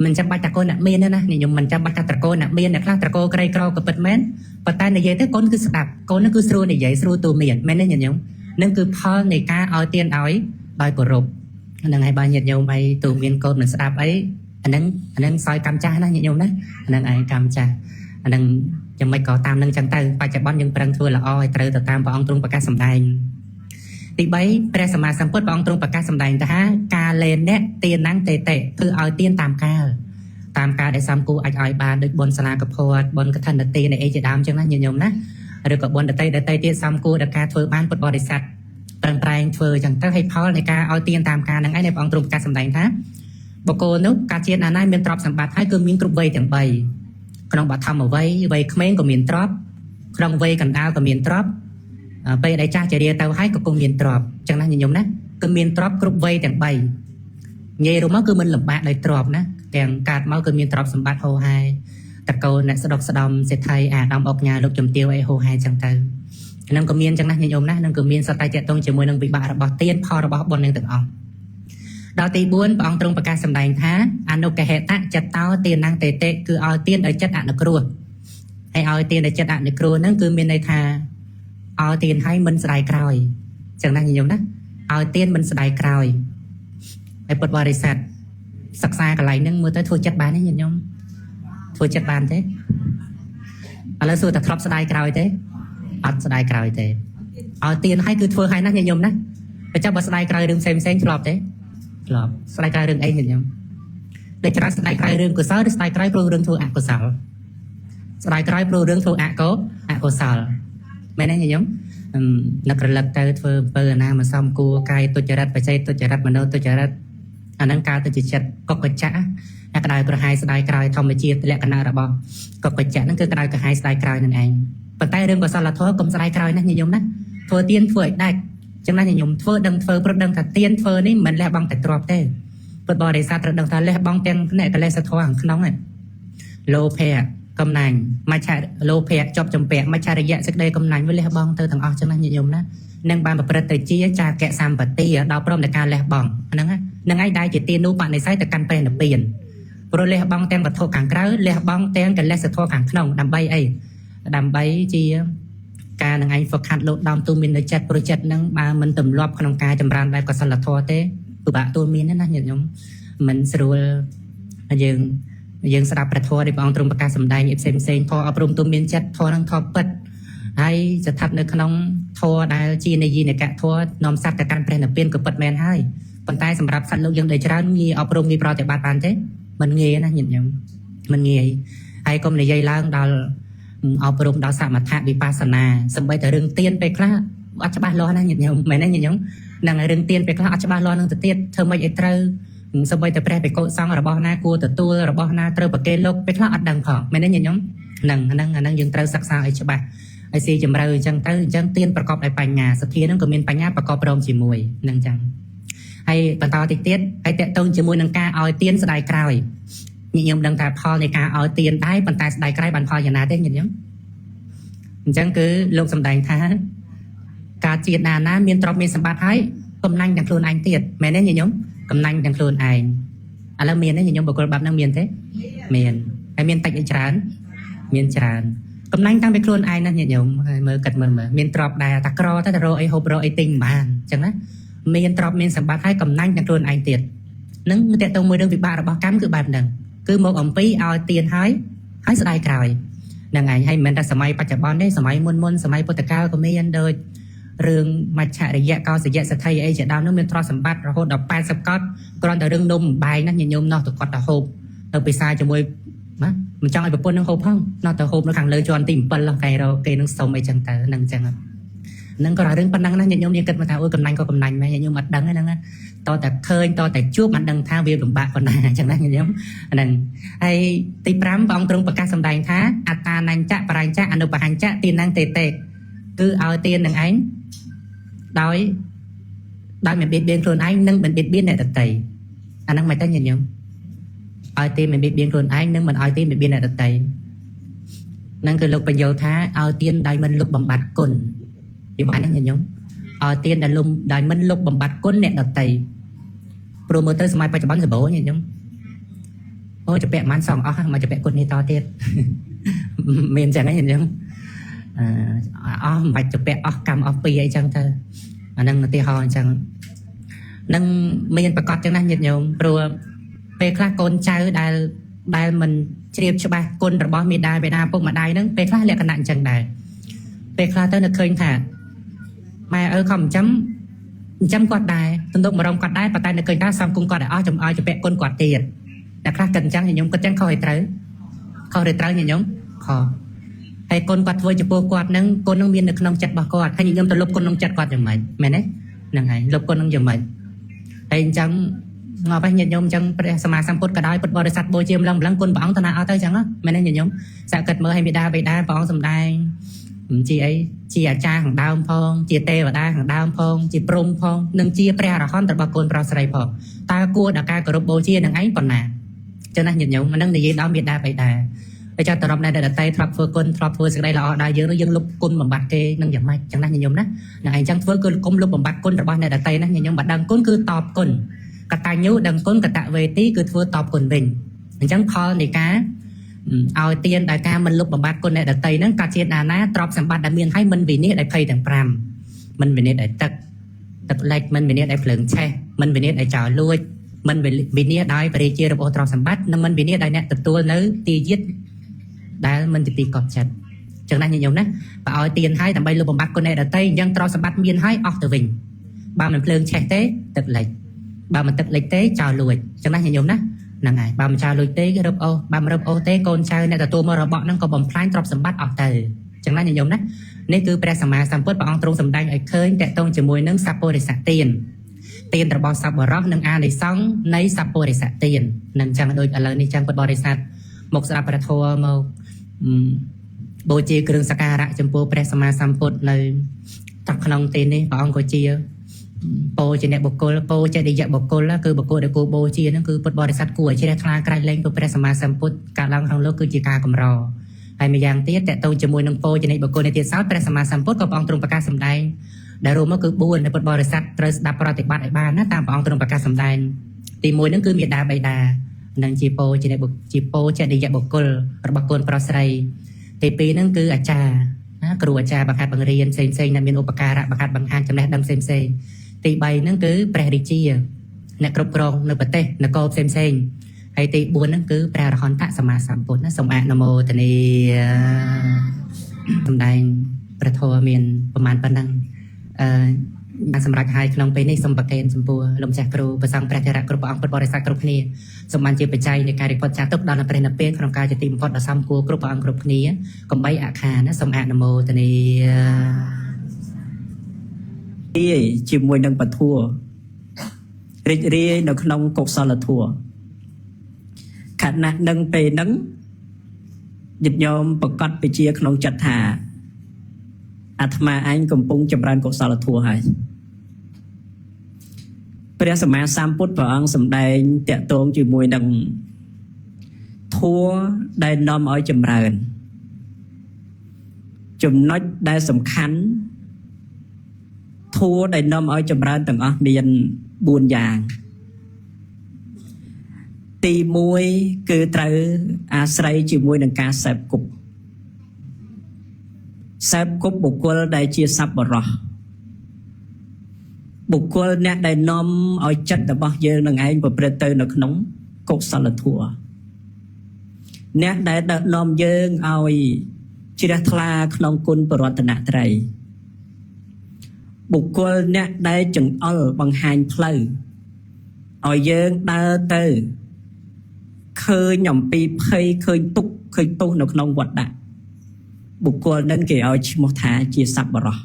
មិនចាំបាច់តកូនអ្នកមានទេណាញាតិញោមមិនចាំបាច់ថាតកូនអ្នកមានអ្នកខ្លះតកូនក្រីក្រក៏ពិតមែនប៉ុន្តែនិយាយទៅកូនគឺស្ដាប់កូននឹងគឺស្រួលនិយាយស្រួលទូមានមែនទេញាតិញោមនឹងគឺផលនៃការឲ្យទានឲ្យដោយគោរពហ្នឹងហើយបើញាតិញោមអីទូមានកូនមិនស្ដាប់អីអាហ្នឹងសោយកម្មចាស់ណាញាតិញោមណាអាហ្នឹងឯងកម្មចាស់អាហ្នឹងយ៉ាងម៉េចក៏តាមនឹងចឹងទៅបច្ចុប្បន្នយើងប្រឹងធ្វើល្អឲ្យត្រូវទៅតាមព្រះអង្គទ្រង់ប្រកាសសម្ដែងទី3ព្រះសម្មាសម្ពុទ្ធព្រះអង្គទ្រង់ប្រកាសសម្ដែងថាការលែនអ្នកទានណាំងតេតេគឺឲ្យទានតាមកាលដែលសំគួរអាចឲ្យបានដូចបុណ្យសាលាកភ័តបុណ្យកឋិនទាននៃអីជាដើមចឹងណាញាតិញោមណាឬក៏បុណ្យដតីទៀតសំគួរដល់ការធ្វើបានពុទ្ធបរិស័ទប្រឹងប្រែងធ្វើចឹងទៅឲ្យផលនៃការឲ្យទានតាមកាលហ្នឹងឯងព្រះអង្គទ្រង់ប្រកាសសម្ដែងថាបុគ្គលនោះការជាតិណាស់មានទ្រព្យសម្បត្តិហើយគឺមានគ្រប់វ័យទាំង3ក្នុងបឋមវ័យក្មេងក៏មានទ្រព្យក្នុងវ័យកណ្ដាលក៏មានទ្រព្យពេលដែលចាស់ជរាទៅហើយក៏គង់មានទ្រព្យចឹងណាញាតិញោមណាគឺមានទ្រព្យគ្រប់វ័យទាំង3និយាយរួមមកគឺមិនលំបាកដោយទ្រព្យណាទាំងកើតមកគឺមានទ្រព្យសម្បត្តិហូរហែតកូនអ្នកស្ដុកស្ដំសេដ្ឋីអាដាមអុកញ៉ាលោកជំទាវអីហូរហែចឹងទៅហ្នឹងក៏មានចឹងណាញាតិញោមណាហ្នឹងក៏មានសត្វតែតេតងជាមួយនឹងវិបាករបស់ទានផលរបស់បុណ្យនឹងទាំងអស់ដល់ទី4ព្រះអង្គទ្រង់ប្រកាសសម្ដែងថាអនុកហេតៈចិត្តោទានណាំងតេតេគឺឲ្យទានដោយចិត្តអនុគ្រោះហើយឲ្យទានដោយចិត្តអនុគ្រោះហ្នឹងគឺមានន័យថាឲ្យទានឲ្យមិនស្ដាយក្រោយចឹងណាញាតិញោមណាឲ្យទានមិនស្ដាយក្រោយហើយពុទ្ធបរិស័ទសិក្សាកន្លែងហ្នឹងមើលទៅធ្វើចិត្តបានទេញាតិញោមធ្វើចិត្តបានទេឥឡូវសួរតែធ្លាប់ស្ដាយក្រោយទេអត់ស្ដាយក្រោយទេឲ្យទានឲ្យគឺធ្វើឲ្យណាញាតិញោមណាបើចាំបើស្ដាយក្រោយរឿងផ្សេងធ្លាប់ទេធ្លាប់ស្ដាយក្រោយរឿងអីញាតិញោមដូចច្រើនស្ដាយក្រោយរឿងកុសលឬស្ដាយក្រោយព្រោះរឿងធ្វើអកុសលស្ដាយក្រោយព្រោះរឿងធ្វើអកុសលមែនទេញាតិញោមនឹករលឹកទៅធ្វើអំពើណាមិនសមគួរកាយទុច្ចរិតបច្ចេកទុច្ចរិតមโนទុច្ចរិតអាហ្នឹងកើតទៅជាចិត្តកុកចៈអ្នកក្តៅក្រហាយស្ដាយក្រោយធម្មជាតិលក្ខណៈរបស់កុកចៈហ្នឹងគឺក្តៅក្រហាយស្ដាយក្រោយនឹងឯងប៉ុន្តែរឿងកុសលធម៌កុំស្ដាយក្រោយណាញាតិញោមណាធ្វើទានធ្វើឲ្យដាច់ចឹងណាញាតិញោមធ្វើដឹងធ្វើព្រោះដឹងថាទានធ្វើនេះមិនលះបង់តែទ្រព្យទេពុទ្ធបរិស័ទត្រូវដឹងថាលះបង់ទាំងអ្នកកិលេសធម៌ខាងក្នុងហ្នឹងលោភៈកំណាញ់មច្ឆលោភៈជាប់ចម្ពាក់មច្ឆរិយៈសេចក្តីកំណាញ់វាលះបង់ទៅទាំងអស់ចឹងណាញាតិញោមណានឹងបានប្រព្រឹត្តទៅជាចាកៈសម្បទាដល់ព្រមនៃការលះបង់ហ្នឹងឯងដែលជាទានុបនិស្ស័យទៅកាន់ព្រះនិព្វានព្រោះលះបង់ទាំងវត្ថុខាងក្រៅលះបង់ទាំងកិលេសធម៌ខាងក្នុងដើម្បីអីដើម្បីជាការនឹងឯងហ្វឹកហាត់លោកដំទូមាននៅចិត្តព្រោះចិត្តហ្នឹងបើមិនទម្លាប់ក្នុងការចម្រើនបែបកុសលធម៌ទេពិបាកទូមានណាញាតិញោមមិនស្រួលយើងស្ដាប់ព្រះធម៌ដែលព្រះអង្គទ្រង់ប្រកាសសម្ដែងផ្សេងធម៌អប់រំទូមានចិត្តធម៌នឹងធម៌ពិតហើយស្ថិតនៅក្នុងធម៌ដែលជានិយិនកៈធម៌នាំសត្វទៅកាន់ព្រះនិព្វានក៏ពិតមែនហើយប៉ុន្តែសម្រាប់សត្វលោកយើងដែលច្រើនងាយអប់រំងាយប្រតិបត្តិបានទេមិនងាយណាញាតិញោមមិនងាយហើយកុំនិយាយឡើងដល់អប់រំដល់សមថៈវិបស្សនាសម្បីតែរឿងទានពេលខ្លះអត់ច្បាស់លាស់ណាញាតិញោមមែនទេញាតិញោមនឹងរឿងទានពេលខ្លះអត់ច្បាស់លាស់នឹងទៅទៀតធ្វើម៉េចឲ្យត្រូវសម្បីតែព្រះបេក្ខុសង្ឃរបស់ណាគួរទទួលរបស់ណាត្រូវប្រគេនលោកពេលខ្លះអត់ដឹងផងមែនទេញាតិញោមហ្នឹងយើងត្រូវសិក្សាឲ្យច្បាស់ឲ្យស៊ីជម្រៅអញ្ចឹងទៅអញ្ចឹងទានប្រកបដោយបញ្ញាសទ្ធានឹងក៏មានបញ្ញាប្រកបព្រមជាមួយនឹងអញ្ចឹងហើយបន្តតិចទៀតហើយតកតងជាមួយនឹងការឲ្យទានស្ដាយក្រោយ ញាតិញោមដឹងថាផលនៃការឲ្យទានដែរប៉ុន្តែស្ដាយក្រោយបានផលយ៉ាងណាទេញាតិញោមអញ្ចឹងគឺលោកសម្ដែងថាការជាណាណាមានទ្រព្យមានសម្បត្តិហើយកំណាញ់ទាំងខ្លួនឯងទៀតមែនទេញាតិញោមកំណាញ់ទាំងខ្លួនឯងឥឡូវមានទេញាតិញោមបុគ្គលបែបហ្នឹងមានទេមានហើយមានតិចច្រើនមានច្រើនកំណាញ់តាំងពីខ្លួនឯងណាញាតិញោមហើយមើលគិតមើលមានទ្រព្យដែរតែក្រទៅរកអីហូបរកអីទិញមិនបានអញ្ចឹងណាមានទ្រព្យមានសម្បត្តិហើយកំណាញ់ទាំងខ្លួនឯងទៀតនឹងតើតើមួយរឿងវិបាករបស់កម្មគឺបែបហ្នឹងគឺមកអំពីឲ្យទានហើយស្ដាយក្រោយហ្នឹងឯងហើយមិនមែនតែសម័យបច្ចុប្បន្នទេសម័យមុនសម័យពុទ្ធកាលក៏មានដូចរឿងមច្ឆរិយៈកោសយៈសទ្ធិអីជាដើមនោះមានទ្រព្យសម្បត្តិរហូតដល់80កត់គ្រាន់តែរឿងនំបាយណាញាតិញោមនោះទៅគាត់ទៅហូបទៅពិសាជាមួយណាមិនចង់ឲ្យប្រពន្ធនឹងហូបផងនោះទៅហូបនៅខាងលើជាន់ទី7ឡោះគេរកគេនឹងសុំអីចឹងទៅហ្នឹងចឹងហ្នឹងក៏រឿងប៉ុណ្ណឹងណាញាតិញោមយើងគិតមកថាអូយកំណាញ់ក៏កំណាញ់មែនញាតិញោមអត់ដឹងហ្នឹងតតែឃើញតតែជួបមិនដឹងថាវាលំបាកប៉ុណ្ណាចឹងណាញាតិញោមហ្នឹងហើយទី5ព្រះអង្គទ្រង់ប្រកាសសម្ដែងថាអត្តានញ្ចៈបរិញ្ចៈអនុបហញ្ចៈទានតេតេគឺឲ្យទាននឹងឯងដោយមិនបៀតបៀនខ្លួនឯងនិងមិនបៀតបៀនអ្នកដទៃអាហ្នឹងមិនតែញាតិញោមឲ្យទានមិនបៀតបៀនខ្លួនឯងនិងមិនឲ្យទានបៀតបៀនអ្នកដទៃហ្នឹងគឺលោកបញ្យល់ថាឲ្យទានដោយមិនលុបបំបត្តិគុណពីបានញាតិញោមឲ្យទានដោយមិនលុបបំបត្តិគុណអ្នកដទៃព្រោះមើលទៅសម័យបច្ចុប្បន្នសម្បូរញាតិញោមអូចពាក់មិនសងអស់មកចពាក់គុណនេះតទៀតមានចឹងហ្នឹងញាតិញោមអស់មិនបាច់ចពាក់អស់កម្មអស់ពីអីចឹងទៅអាហ្នឹងឧទាហរណ៍អញ្ចឹងនឹងមានប្រកាសចឹងណាញាតិញោមព្រោះពេលខ្លះកូនចៅដែលមិនជ្រាបច្បាស់គុណរបស់មេដាបេដាពុកម្ដាយហ្នឹងពេលខ្លះលក្ខណៈអញ្ចឹងដែរពេលខ្លះទៅនឹកឃើញថាម៉ែខំចាំគាត់ដែរទំនុកម្រងគាត់ដែរប៉ុន្តែនឹកឃើញថាសំគងគាត់ឲ្យអស់ចំអល់ចពាក់គុណគាត់ទៀតតែខ្លះគិតអញ្ចឹងញាតិញោមគិតអញ្ចឹងខុសឲ្យត្រូវញាតិញោមខុសហើយគុណគាត់ធ្វើចំពោះគាត់ហ្នឹងគុណហ្នឹងមាននៅក្នុងចិត្តរបស់គាត់ហើយញាតិញោមទៅលុបគុណក្នុងចិត្តគាត់យ៉ាងម៉េចមែនទេហ្នឹងហើយលុបគុណហ្នឹងយ៉ាងម៉េចហើយអញ្ចឹងងាប់ហើយញាតិញោមអញ្ចឹងព្រះសម្មាសម្ពុទ្ធក៏ដោយពុទ្ធបរិស័ទបូជាម្លឹងគុណព្រះអង្គទៅណាអត់ទៅអញ្ចឹងមែនទេញាតិញោមសាកគិតមើលឲ្យមេដាបេដាព្រះអង្គសម្ដែងជាអីជាអាចារ្យខាងដើមផងជាទេវតាខាងដើមផងជាព្រំផងនិងជាព្រះអរហន្តរបស់កូនប្រុសស្រីផងតើគួរដល់ការគោរពបូជានឹងឯងប៉ុណ្ណាចឹងណាញាតិញោមមិននឹងនិយាយដល់មេដាបេដាហើយចាត់តរំណែដតីធ្លាប់ធ្វើគុណធ្លាប់ធ្វើសេចក្តីល្អដល់យើងលុបគុណបំបត្តិគេនឹងយ៉ាងម៉េចចឹងណាញាតិញោមណានឹងឯងចឹងធ្វើគឺគុំលុបបំបត្តិគុណរបស់អ្នកដតីណាញាតិញោមបើដឹងគុណគឺតបគុណកតញ្ញូដឹងគុណកតវេទីគឺធ្វើតបគុណវិញអញ្ចឹងផលនៃការឲ្យទានដោយការមិនលុបបំបត្តិគុណអ្នកដតីហ្នឹងក៏ជាណាទ្រព្យសម្បត្តិដែលមានឲ្យមិនវិនិច្ឆ័យដោយភ័យទាំង5មិនវិនិច្ឆ័យដោយទឹកលិចមិនវិនិច្ឆ័យដោយភ្លើងឆេះមិនវិនិច្ឆ័យដោយចោលលួចមិនវិនិច្ឆ័យដោយបរិជារបស់ទ្រព្យសម្បត្តិនិងមិនវិនិច្ឆ័យដោយអ្នកទទួលនៅទីយិត្តដែលមិនទីកប់ចិត្តចឹងណាញាតិញោមណាបើឲ្យទានឲ្យដើម្បីលុបបំបត្តិគុណអ្នកដតីអញ្ចឹងទ្រព្យសម្បត្តិមានឲ្យអស់ទៅវិញបើមិនភ្លើងឆេះទេទឹកលិចបើមិនទឹកលិចទេចោលលួចចឹងណាញាតិញោមណាហ្នឹងហើយបើមិនចោលលួចទេគេរឹបអូសបើមិនរឹបអូសទេកូនចៅអ្នកទទួលមករបស់ហ្នឹងក៏បំផ្លាញទ្រព្យសម្បត្តិអស់ទៅចឹងណាញាតិញោមណានេះគឺព្រះសម្មាសម្ពុទ្ធព្រះអង្គទ្រង់សម្ដែងឲ្យឃើញតកតងជាមួយនឹងសัพពរិស័ទទានរបស់សប្បុរសនិងអានិសង្ឃនៃសัพពរិស័ទទាននឹងចឹងដូចឥឡូវនេះចឹងពុទ្ធបរិស័ទមកស្ដាប់ព្រះធម៌មកបូជាគ្រឿងសក្ការៈចំពោះព្រះសម្មាសម្ពុទ្ធនៅក្នុងទីនេះព្រះអង្គក៏ជាពោជាអ្នកបុគ្គលពោចេតិយៈបុគ្គលគឺបុគ្គលដែលគួរបូជាហ្នឹងគឺពុទ្ធបរិស័ទគួរឲ្យជ្រះថ្លាក្រៃលែងព្រះសម្មាសម្ពុទ្ធកើតឡើងក្នុងលោកគឺជាការកម្រហើយម្យ៉ាងទៀតតកតងជាមួយនឹងពោជាអ្នកបុគ្គលនេះទៀតសោតព្រះសម្មាសម្ពុទ្ធក៏ព្រះអង្គទ្រង់ប្រកាសសម្ដែងដែលរួមមកគឺ4នៃពុទ្ធបរិស័ទត្រូវស្ដាប់ប្រតិបត្តិឲ្យបានណាតាមព្រះអង្គទ្រង់ប្រកាសសម្ដែងទី1ហ្នឹងគឺមេដាបៃតានិងជាពោជាអ្នកជាពោចេតិយៈបុគ្គលរបស់កូនប្រុសស្រីទី2ហ្នឹងគឺអាចារ្យណាគ្រូអាចារ្យបង្ហាត់បង្រៀនផ្សេងៗដែលមានឧបការៈបង្ហាត់បង្ហាញចំណេះដឹងផ្សេងៗទី3ហ្នឹងគឺព្រះរាជាអ្នកគ្រប់គ្រងនៅប្រទេសនគរផ្សេងៗហើយទី4ហ្នឹងគឺព្រះអរហន្តសម្មាសម្ពុទ្ធណាសូមអនុមោទនាសម្ដែងព្រះធម៌មានប្រមាណប៉ុណ្ណឹងបានសម្រាប់ឲ្យក្នុងពេលនេះសូមប្រកេនចំពោះលោកម្ចាស់គ្រូប្រសង្ឃព្រះធរៈគ្រប់ព្រះអង្គពុទ្ធបរិស័ទគ្រប់គ្នាសូមបានជាបច្ច័យនៃការរិពតចាស់ទុកដល់នៅព្រះនិព្វានក្នុងការជាទីបំផុតដ៏សំគួរគ្រប់ព្រះអង្គគ្រប់គ្នាកំបីអខាណាសូមអនុមោទនាជាមួយនឹងពធัวរីករាយនៅក្នុងកុសលធម៌ខណៈនឹងពេលហ្នឹងញាតិញោមប្រកាសពជាក្នុងចិត្តថាអាត្មាឯងកំពុងចម្រើនកុសលធម៌ហើយព្រះសម្មាសម្ពុទ្ធព្រះអង្គសម្ដែងតាក់ទងជាមួយនឹង ធัวដែលនាំឲ្យចម្រើនចំណុចដែលសំខាន់ធัวដែលនាំឲ្យចម្រើនទាំងអស់មាន4យ៉ាងទី1គឺត្រូវអាស្រ័យជាមួយនឹងការសេពគប់បុគ្គលដែលជាសប្បុរសបុគ្គលអ្នកដែលនាំឲ្យចិត្តរបស់យើងនឹងឯងប្រព្រឹត្តទៅនៅក្នុងកុសលធម៌អ្នកដែលដឹកនាំយើងឲ្យជ្រះថ្លាក្នុងគុណបរតនត្រ័យបុគ្គលអ្នកដែលចង្អុលបង្ហាញផ្លូវឲ្យយើងដើរទៅឃើញអំពីភ័យឃើញទុក្ខឃើញទោសនៅក្នុងវដ្តៈបុគ្គលនឹងគេឲ្យឈ្មោះថាជាសប្បុរស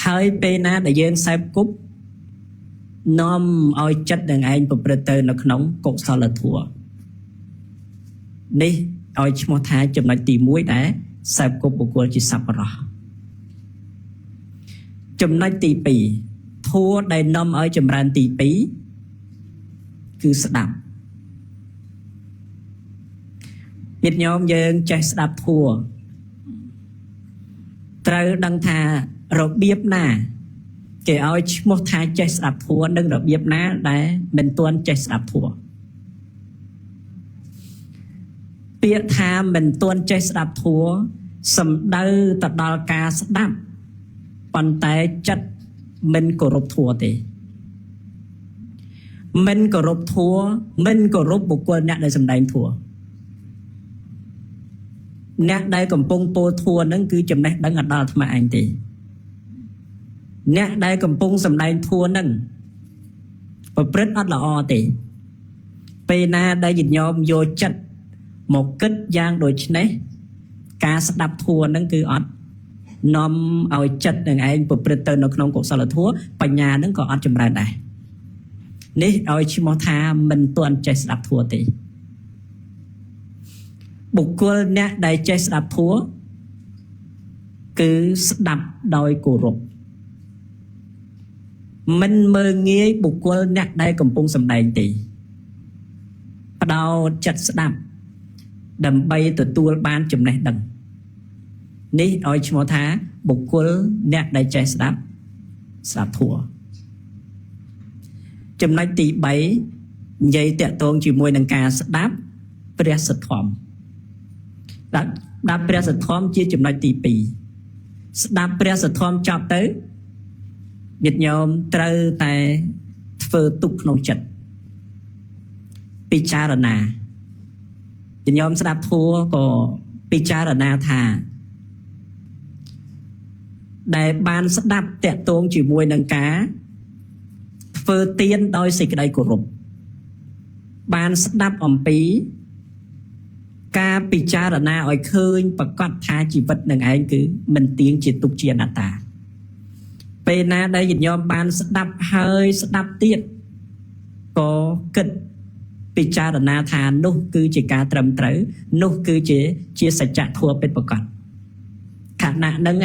ហើយពេលណាដែលយើងសេពគប់នាំឲ្យចិត្តនឹងឯងប្រព្រឹត្តទៅនៅក្នុងកុសលធម៌នេះឲ្យឈ្មោះថាចំណុចទី1ដែលសេពគប់បុគ្គលជាសប្បុរសចំណុចទី2ធម៌ដែលនាំឲ្យចម្រើនទី2គឺស្ដាប់ញាតិញោមយើងចេះស្ដាប់ធម៌ត្រូវដឹងថារបៀបណាគេឲ្យឈ្មោះថាចេះស្ដាប់ធម៌និងរបៀបណាដែលមិនទាន់ចេះស្ដាប់ធម៌ពាក្យថាមិនទាន់ចេះស្ដាប់ធម៌សំដៅទៅដល់ការស្ដាប់ប៉ុន្តែចិត្តមិនគោរពធម៌ទេមិនគោរពធម៌មិនគោរពបុគ្គលអ្នកដែលសម្ដែងធម៌អ្នកដែលកំពុងពោលធម៌ហ្នឹងគឺចំណេះដឹងអត់ដល់អាត្មាឯងទេអ្នកដែលកំពុងសម្ដែងធម៌ហ្នឹងប្រព្រឹត្តអត់ល្អទេពេលណាដែលញាតិញោមយកចិត្តមកគិតយ៉ាងដូចនេះការស្ដាប់ធម៌ហ្នឹងគឺអត់នាំឲ្យចិត្តនឹងឯងប្រព្រឹត្តទៅនៅក្នុងកុសលធម៌បញ្ញាហ្នឹងក៏អត់ចម្រើនដែរនេះឲ្យឈ្មោះថាមិនទាន់ចេះស្ដាប់ធម៌ទេបុគ្គលអ្នកដែលចេះស្ដាប់ធម៌គឺស្ដាប់ដោយគោរពមិនមើលងាយបុគ្គលអ្នកដែលកំពុងសម្ដែងទេផ្ដោតចិត្តស្ដាប់ដើម្បីទទួលបានចំណេះដឹងនេះឲ្យឈ្មោះថាបុគ្គលអ្នកដែលចេះស្ដាប់ធម៌ចំណុចទី3និយាយតាក់ទងជាមួយនឹងការស្ដាប់ព្រះសទ្ធម្មដាក់ព្រះសទ្ធម្មជាចំណុចទី2ស្ដាប់ព្រះសទ្ធម្មចប់ទៅញាតិញោមត្រូវតែធ្វើទុកក្នុងចិត្តពិចារណាញាតិញោមស្ដាប់ធម៌ក៏ពិចារណាថាដែលបានស្ដាប់តាក់ទងជាមួយនឹងការធ្វើទានដោយសេចក្តីគោរពបានស្ដាប់អំពីការពិចារណាឲ្យឃើញប្រកាសថាជីវិតនឹងឯងគឺមិនទៀងជាទុក្ខជាអនត្តាពេលណាដែលញាតិញោមបានស្ដាប់ហើយស្ដាប់ទៀតក៏គិតពិចារណាថានោះគឺជាការត្រឹមត្រូវនោះគឺជាសច្ចធម៌ពិតប្រាកដខណៈហ្នឹង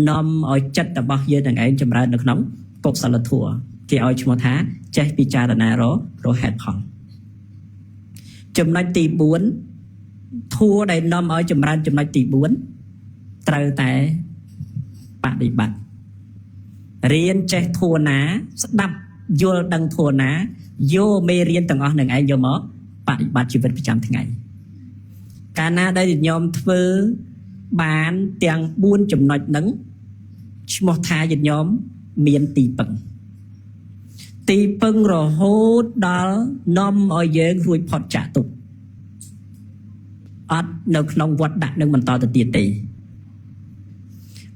នាំឲ្យចិត្តរបស់យើងនឹងឯងចម្រើននៅក្នុងកុសលធម៌គេឲ្យឈ្មោះថាចេះពិចារណារហេតុផលចំណុចទី4ធម៌ដែលនាំឲ្យចម្រើនចំណុចទី4ត្រូវតែបដិបត្តិរៀនចេះធម៌ណាស្ដាប់យល់ដឹងធម៌ណាយកមេរៀនទាំងអស់នឹងឯងយកមកបដិបត្តិជីវិតប្រចាំថ្ងៃកាលណាដែលញោមធ្វើបានទាំង4ចំណុចហ្នឹងឈ្មោះថាញាតិញោមមានទីពឹងរហូតដល់នាំឲ្យយើងរួចផុតចាកទុក្ខអត់នៅក្នុងវដ្តនឹងបន្តទៅទៀតទេ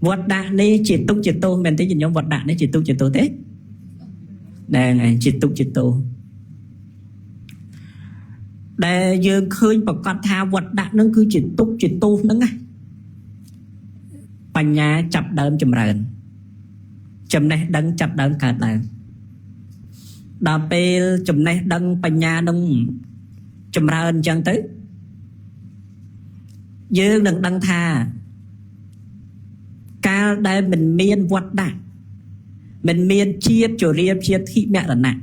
វដ្តនេះជាទុក្ខជាទោសមែនទេញាតិញោមវដ្តនេះជាទុក្ខជាទោសទេដែលឯងជាទុក្ខជាទោសដែលយើងឃើញប្រកាសថាវដ្តនឹងគឺជាទុក្ខជាទោសហ្នឹងណាបញ្ញាចាប់ដើមចម្រើនចំណេះដឹងចាប់ដើមកើតឡើងដល់ពេលចំណេះដឹងបញ្ញានឹងចម្រើនអញ្ចឹងទៅយើងនឹងដឹងថាកាលដែលមិនមានវដ្តមិនមានជាតិជរាជាតិធិមរណៈ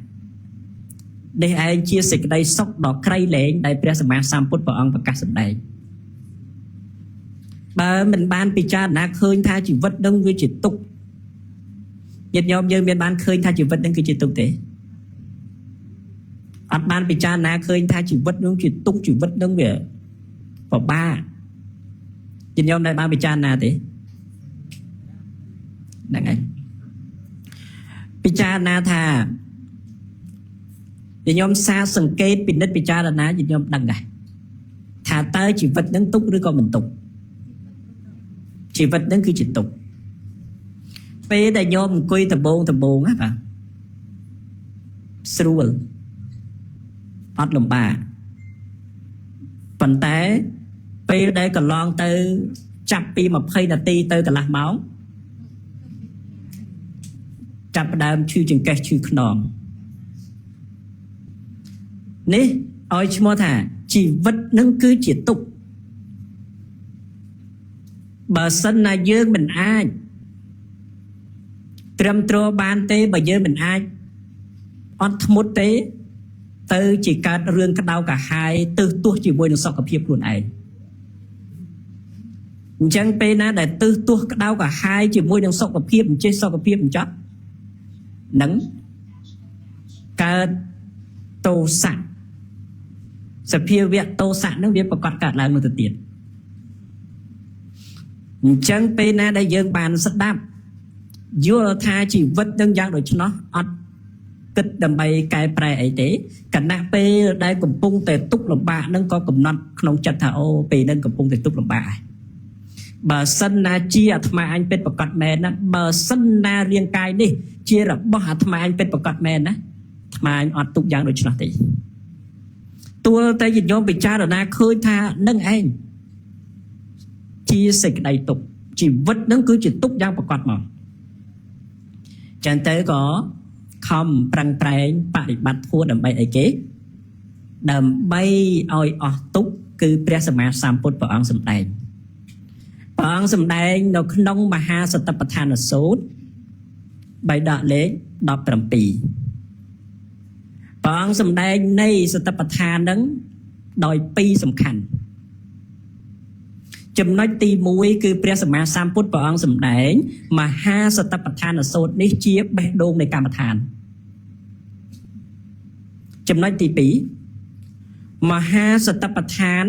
đây ai chia sẻ đây sốc đỏ cây lệnh đâyព្រះសម្មាសម្ពុទ្ធព្រះអង្គប្រកាសសម្ដែងបើមិនបានពិចារណាឃើញថាជីវិតនឹងវាជាទុក្ខញាតិញោមយើងមានបានឃើញថាជីវិតនឹងគឺជាទុក្ខទេអត់បានពិចារណាឃើញថាជីវិតនឹងជាទុក្ខជីវិតនឹងវាពិបាកញាតិញោមដែលបានពិចារណាទេហ្នឹងហើយពិចារណាថាញាតិញោមសាសង្កេតពិនិត្យពិចារណាញាតិញោមដឹងដែរថាតើជីវិតនឹងទុក្ខឬក៏មិនទុក្ខជីវិតនឹងគឺជាទុក្ខពេលដែលញោមអង្គុយដំបងណាបាទស្រួលអត់លំបាកប៉ុន្តែពេលដែលកន្លងទៅចាប់ពី20នាទីទៅកន្លះម៉ោងចាប់ផ្ដើមឈឺចង្កេះឈឺខ្នងនេះឲ្យឈ្មោះថាជីវិតនឹងគឺជាទុក្ខបើសិនណាយើងមិនអាចត្រឹមត្រូវបានទេបើយើងមិនអាចអត់ធ្មត់ទេទៅជាកើតរឿងក្តៅកាហាយទើសទោះជាមួយនឹងសុខភាពខ្លួនឯងអញ្ចឹងពេលណាដែលទើសទោះក្តៅកាហាយជាមួយនឹងសុខភាពមិនចេះសុខភាពមិនចប់នឹងកើតទោសៈសភាវៈទោសៈនឹងវាប្រកបកើតឡើងមកទៅទៀតអញ្ចឹងពេលណាដែលយើងបានស្ដាប់យល់ថាជីវិតនឹងយ៉ាងដូច្នោះអត់គិតដើម្បីកែប្រែអីទេគណៈពេលដែលកំពុងតែទុក្ខលំបាកនឹងក៏កំណត់ក្នុងចិត្តថាអូពេលនឹងកំពុងតែទុក្ខលំបាកហើយបើសិនណាជាអាត្មាអញពិតប្រកបមែនណាបើសិនណារាងកាយនេះជារបស់អាត្មាអញពិតប្រកបមែនណាអាត្មាអញអត់ទុក្ខយ៉ាងដូច្នោះទេទោះតែញាតិញោមពិចារណាឃើញថានឹងឯងជាសេចក្តីទុក្ខជីវិតនឹងគឺជាទុក្ខយ៉ាងប្រកបមកចឹងទៅក៏ខំប្រឹងប្រែងបប្រតិបត្តិធម៌ដើម្បីអីគេដើម្បីឲ្យអស់ទុក្ខគឺព្រះសម្មាសម្ពុទ្ធព្រះអង្គសម្ដែងព្រះអង្គសម្ដែងនៅក្នុងមហាសតិប្បដ្ឋានសូត្របៃដកលេខ17ព្រះអង្គសម្ដែងនៃសតិប្បដ្ឋានហ្នឹងដោយពីរសំខាន់ចំណុចទី1គឺព្រះសម្មាសម្ពុទ្ធព្រះអង្គសម្ដែងមហាសតិប្បដ្ឋានសូត្រនេះជាបេះដូងនៃកម្មដ្ឋានចំណុចទី2មហាសតិប្បដ្ឋាន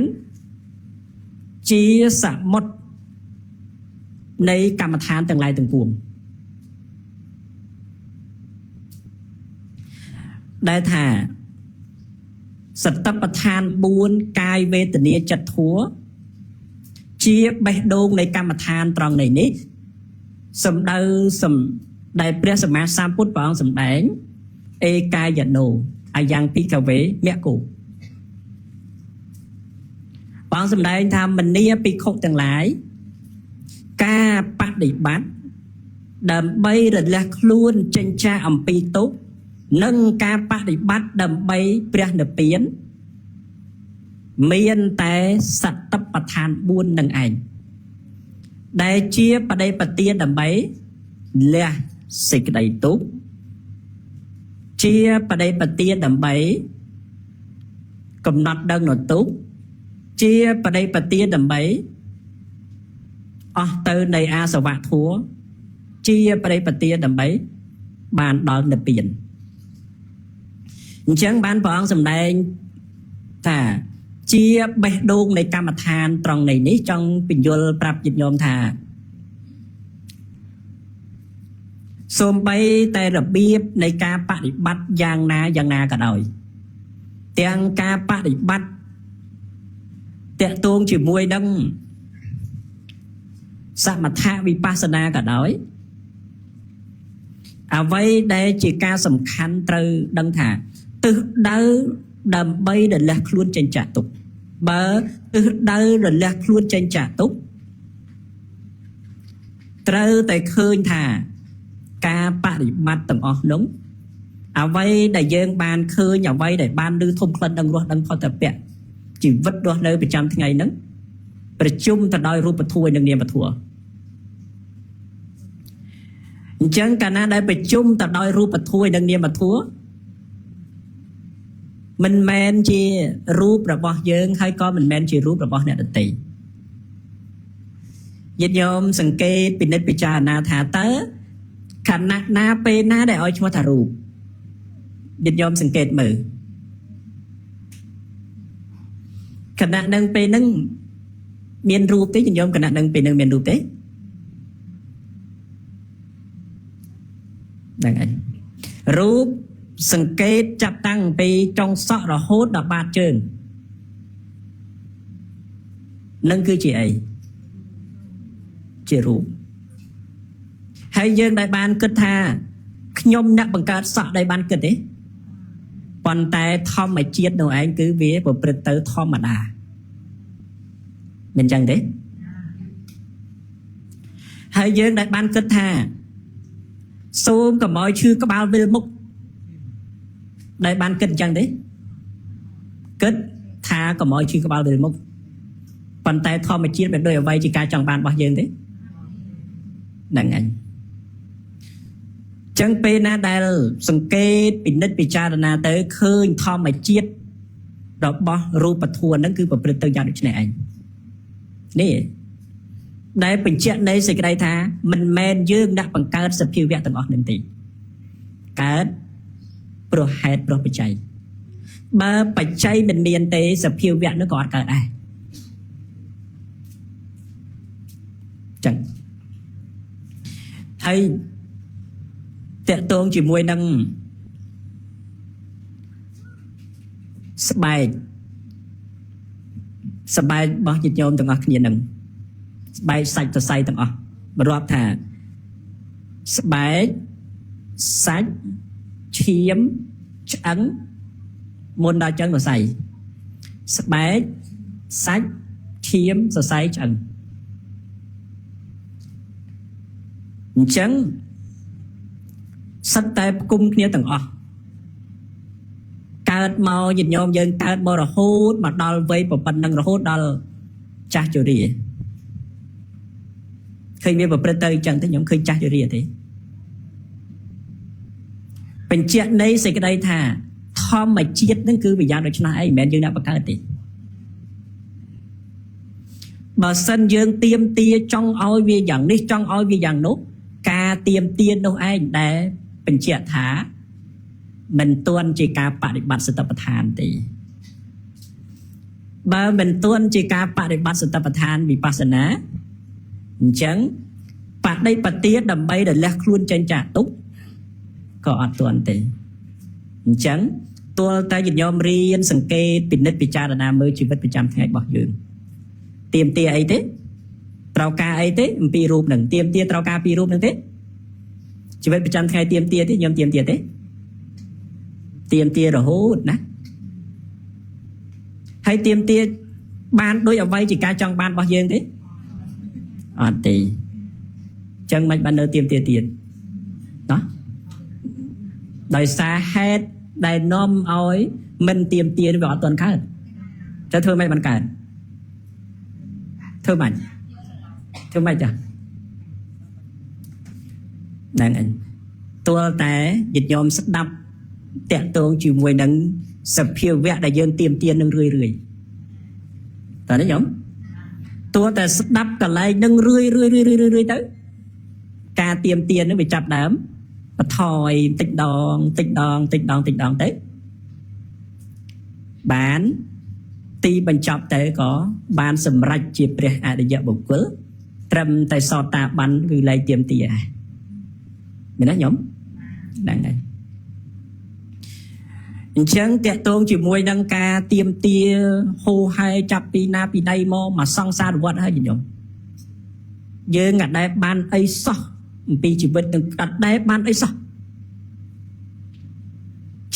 ជាសមុទ្រនៃកម្មដ្ឋានទាំងឡាយទាំងពួងដែលថាសតិប្បដ្ឋាន4កាយវេទនាចិត្តធម៌ជាបេះដូងនៃកម្មដ្ឋានត្រង់នេះសំដៅដែលព្រះសម្មាសម្ពុទ្ធព្រះអង្គសម្ដែងអេកាយណោអាយ៉ាងពីកវេមគ្គោព្រះអង្គសម្ដែងថាមនីភិក្ខុទាំងឡាយការបដិបត្តិដើម្បីរលះខ្លួនចេញចាកអំពីទុក្ខនិងការបដិបត្តិដើម្បីព្រះនិព្វានមានតែសតិប្បដ្ឋាន4នឹងឯងដែលជាបដិបទានដើម្បីលះសេចក្តីទុក្ខជាបដិបទានដើម្បីកំណត់ដឹងនៅទុក្ខជាបដិបទានដើម្បីអស់ទៅនៃអាសវៈធម៌ជាបដិបទានដើម្បីបានដល់និព្វានអញ្ចឹងបានព្រះអង្គសម្ដែងថាជាបេះដូងនៃកម្មដ្ឋានត្រង់នេះចង់ពន្យល់ប្រាប់ញាតិញោមថាសូម្បីតែរបៀបនៃការបដិបត្តិយ៉ាងណាក៏ដោយទាំងការបដិបត្តិតាក់ទងជាមួយនឹងសមថវិបស្សនាក៏ដោយអ្វីដែលជាការសំខាន់ត្រូវដឹងថាទិសដៅដើម្បីរលះខ្លួនចេញចាកទុក្ខបើទិសដៅរលះខ្លួនចេញចាកទុក្ខត្រូវតែឃើញថាការបដិបត្តិទាំងអស់នោះអ្វីដែលយើងបានឃើញអ្វីដែលបានឮធំក្លិនដឹងរស់ដឹងផុតពៈជីវិតរស់នៅប្រចាំថ្ងៃហ្នឹងប្រជុំទៅដោយរូបធម៌និងនាមធម៌អញ្ចឹងកាលណាដែលប្រជុំទៅដោយរូបធម៌និងនាមធម៌ មិនមែនជារូបរបស់យើងហើយក៏មិនមែនជារូបរបស់អ្នកដទៃញាតិញោមសង្កេតពិនិត្យពិចារណាថាតើខណៈណាពេលណាដែលឲ្យឈ្មោះថារូបញាតិញោមសង្កេតមើលខណៈនឹងពេលហ្នឹងមានរូបទេញាតិញោមខណៈនឹងពេលហ្នឹងមានរូបទេហ្នឹងហើយរូបសង្កេតចាប់តាំងពីចុងសក់រហូតដល់បាតជើងនឹងគឺជាអីជារូបហើយយើងដែលបានគិតថាខ្ញុំអ្នកបង្កើតសក់ដែលបានគិតទេប៉ុន្តែធម្មជាតិនោះឯងគឺវាប្រព្រឹត្តទៅធម្មតាមិនចឹងទេហើយយើងដែលបានគិតថាសូមកុំឲ្យឈឺក្បាលវិលមុខដែលបានគិតចឹងទេគិតថាកុំឲ្យឈឺក្បាលវិលមុខប៉ុន្តែធម្មជាតិវាដូចអ្វីជាការចង់បានរបស់យើងទេហ្នឹងហើយចឹងពេលណាដែលសង្កេតពិនិត្យពិចារណាទៅឃើញធម្មជាតិរបស់រូបធម៌ហ្នឹងគឺប្រព្រឹត្តទៅយ៉ាងដូចនេះឯងនេះដែលបញ្ជាក់នៃសេចក្តីថាមិនមែនយើងអ្នកបង្កើតសភាវៈទាំងអស់នឹងទេកើតព្រោះហេតុព្រោះបច្ច័យបើបច្ច័យមិនមានទេសភាវៈនោះក៏អត់កើតដែរចឹងហើយតកតងជាមួយនឹងស្បែករបស់ញាតិញោមទាំងអស់គ្នានឹងស្បែកសាច់សរសៃទាំងអស់រាប់ថាស្បែកសាច់ឈាមឆ្អឹងមុនដល់ចឹងសរសៃស្បែកសាច់ឈាមសរសៃឆ្អឹងអញ្ចឹងសិតតែផ្គុំគ្នាទាំងអស់កើតមកញាតិញោមយើងកើតមករហូតមកដល់វ័យប៉ុណ្ណឹងរហូតដល់ចាស់ជរាឃើញវាប្រព្រឹត្តទៅអញ្ចឹងទេខ្ញុំឃើញចាស់ជរាទេបញ្ជាក់នៃសេចក្តីថាធម្មជាតិហ្នឹងគឺវិញ្ញាណដូច្នេះឯងមិនមែនយើងអ្នកបង្កើតទេបើសិនយើងទៀមទាចង់ឲ្យវាយ៉ាងនេះចង់ឲ្យវាយ៉ាងនោះការទៀមទានោះឯងដែលបញ្ជាក់ថាមិនទាន់ជាការបដិបត្តិសតិប្បដ្ឋានទេបើមិនទាន់ជាការបដិបត្តិសតិប្បដ្ឋានវិបស្សនាអញ្ចឹងបដិបទាដើម្បីរលះខ្លួនចេញចាកទុក្ខក៏អត់ទាន់ទេអញ្ចឹងទល់តែញាតិញោមរៀនសង្កេតពិនិត្យពិចារណាមើលជីវិតប្រចាំថ្ងៃរបស់យើងទៀមទាអីទេត្រូវការអីទេអំពីរូបនឹងទៀមទាត្រូវការពីរូបនឹងទេជីវិតប្រចាំថ្ងៃទៀមទាទេញោមទៀមទាទេទៀមទារហូតណាហើយទៀមទាបានដូចអ្វីជាការចង់បានរបស់យើងទេអត់ទេចឹងមិនបាននៅទៀមទាទៀតណាដោយសារហេតុដែលនាំឲ្យមិនទៀមទាវាអត់ទាន់កើតទៅធ្វើមិនបានកើតធ្វើមិនចាហ្នឹងឯងទល់តែញាតិញោមស្ដាប់តាក់ទងជាមួយនឹងសភាវៈដែលយើងទៀមទានឹងរឿយតើនេះញោមទល់តែស្ដាប់កន្លែងនឹងរឿយទៅការទៀមទានឹងវាចាប់ដើមបន្ថយតិចដងទៅបានទីបញ្ចប់ទៅក៏បានសម្រេចជាព្រះអរិយបុគ្គលត្រឹមតែសោតាបានគឺលែងទៀមទាហើយមែនទេញោមហ្នឹងហើយអញ្ចឹងតកតងជាមួយនឹងការទៀមទាហូហែចាប់ពីណាពីណីមកសង្សារវត្តហើយញោមយើងអត់ដែលបានអីសោះអំពីជីវិតនឹងអត់ដែលបានអីសោះ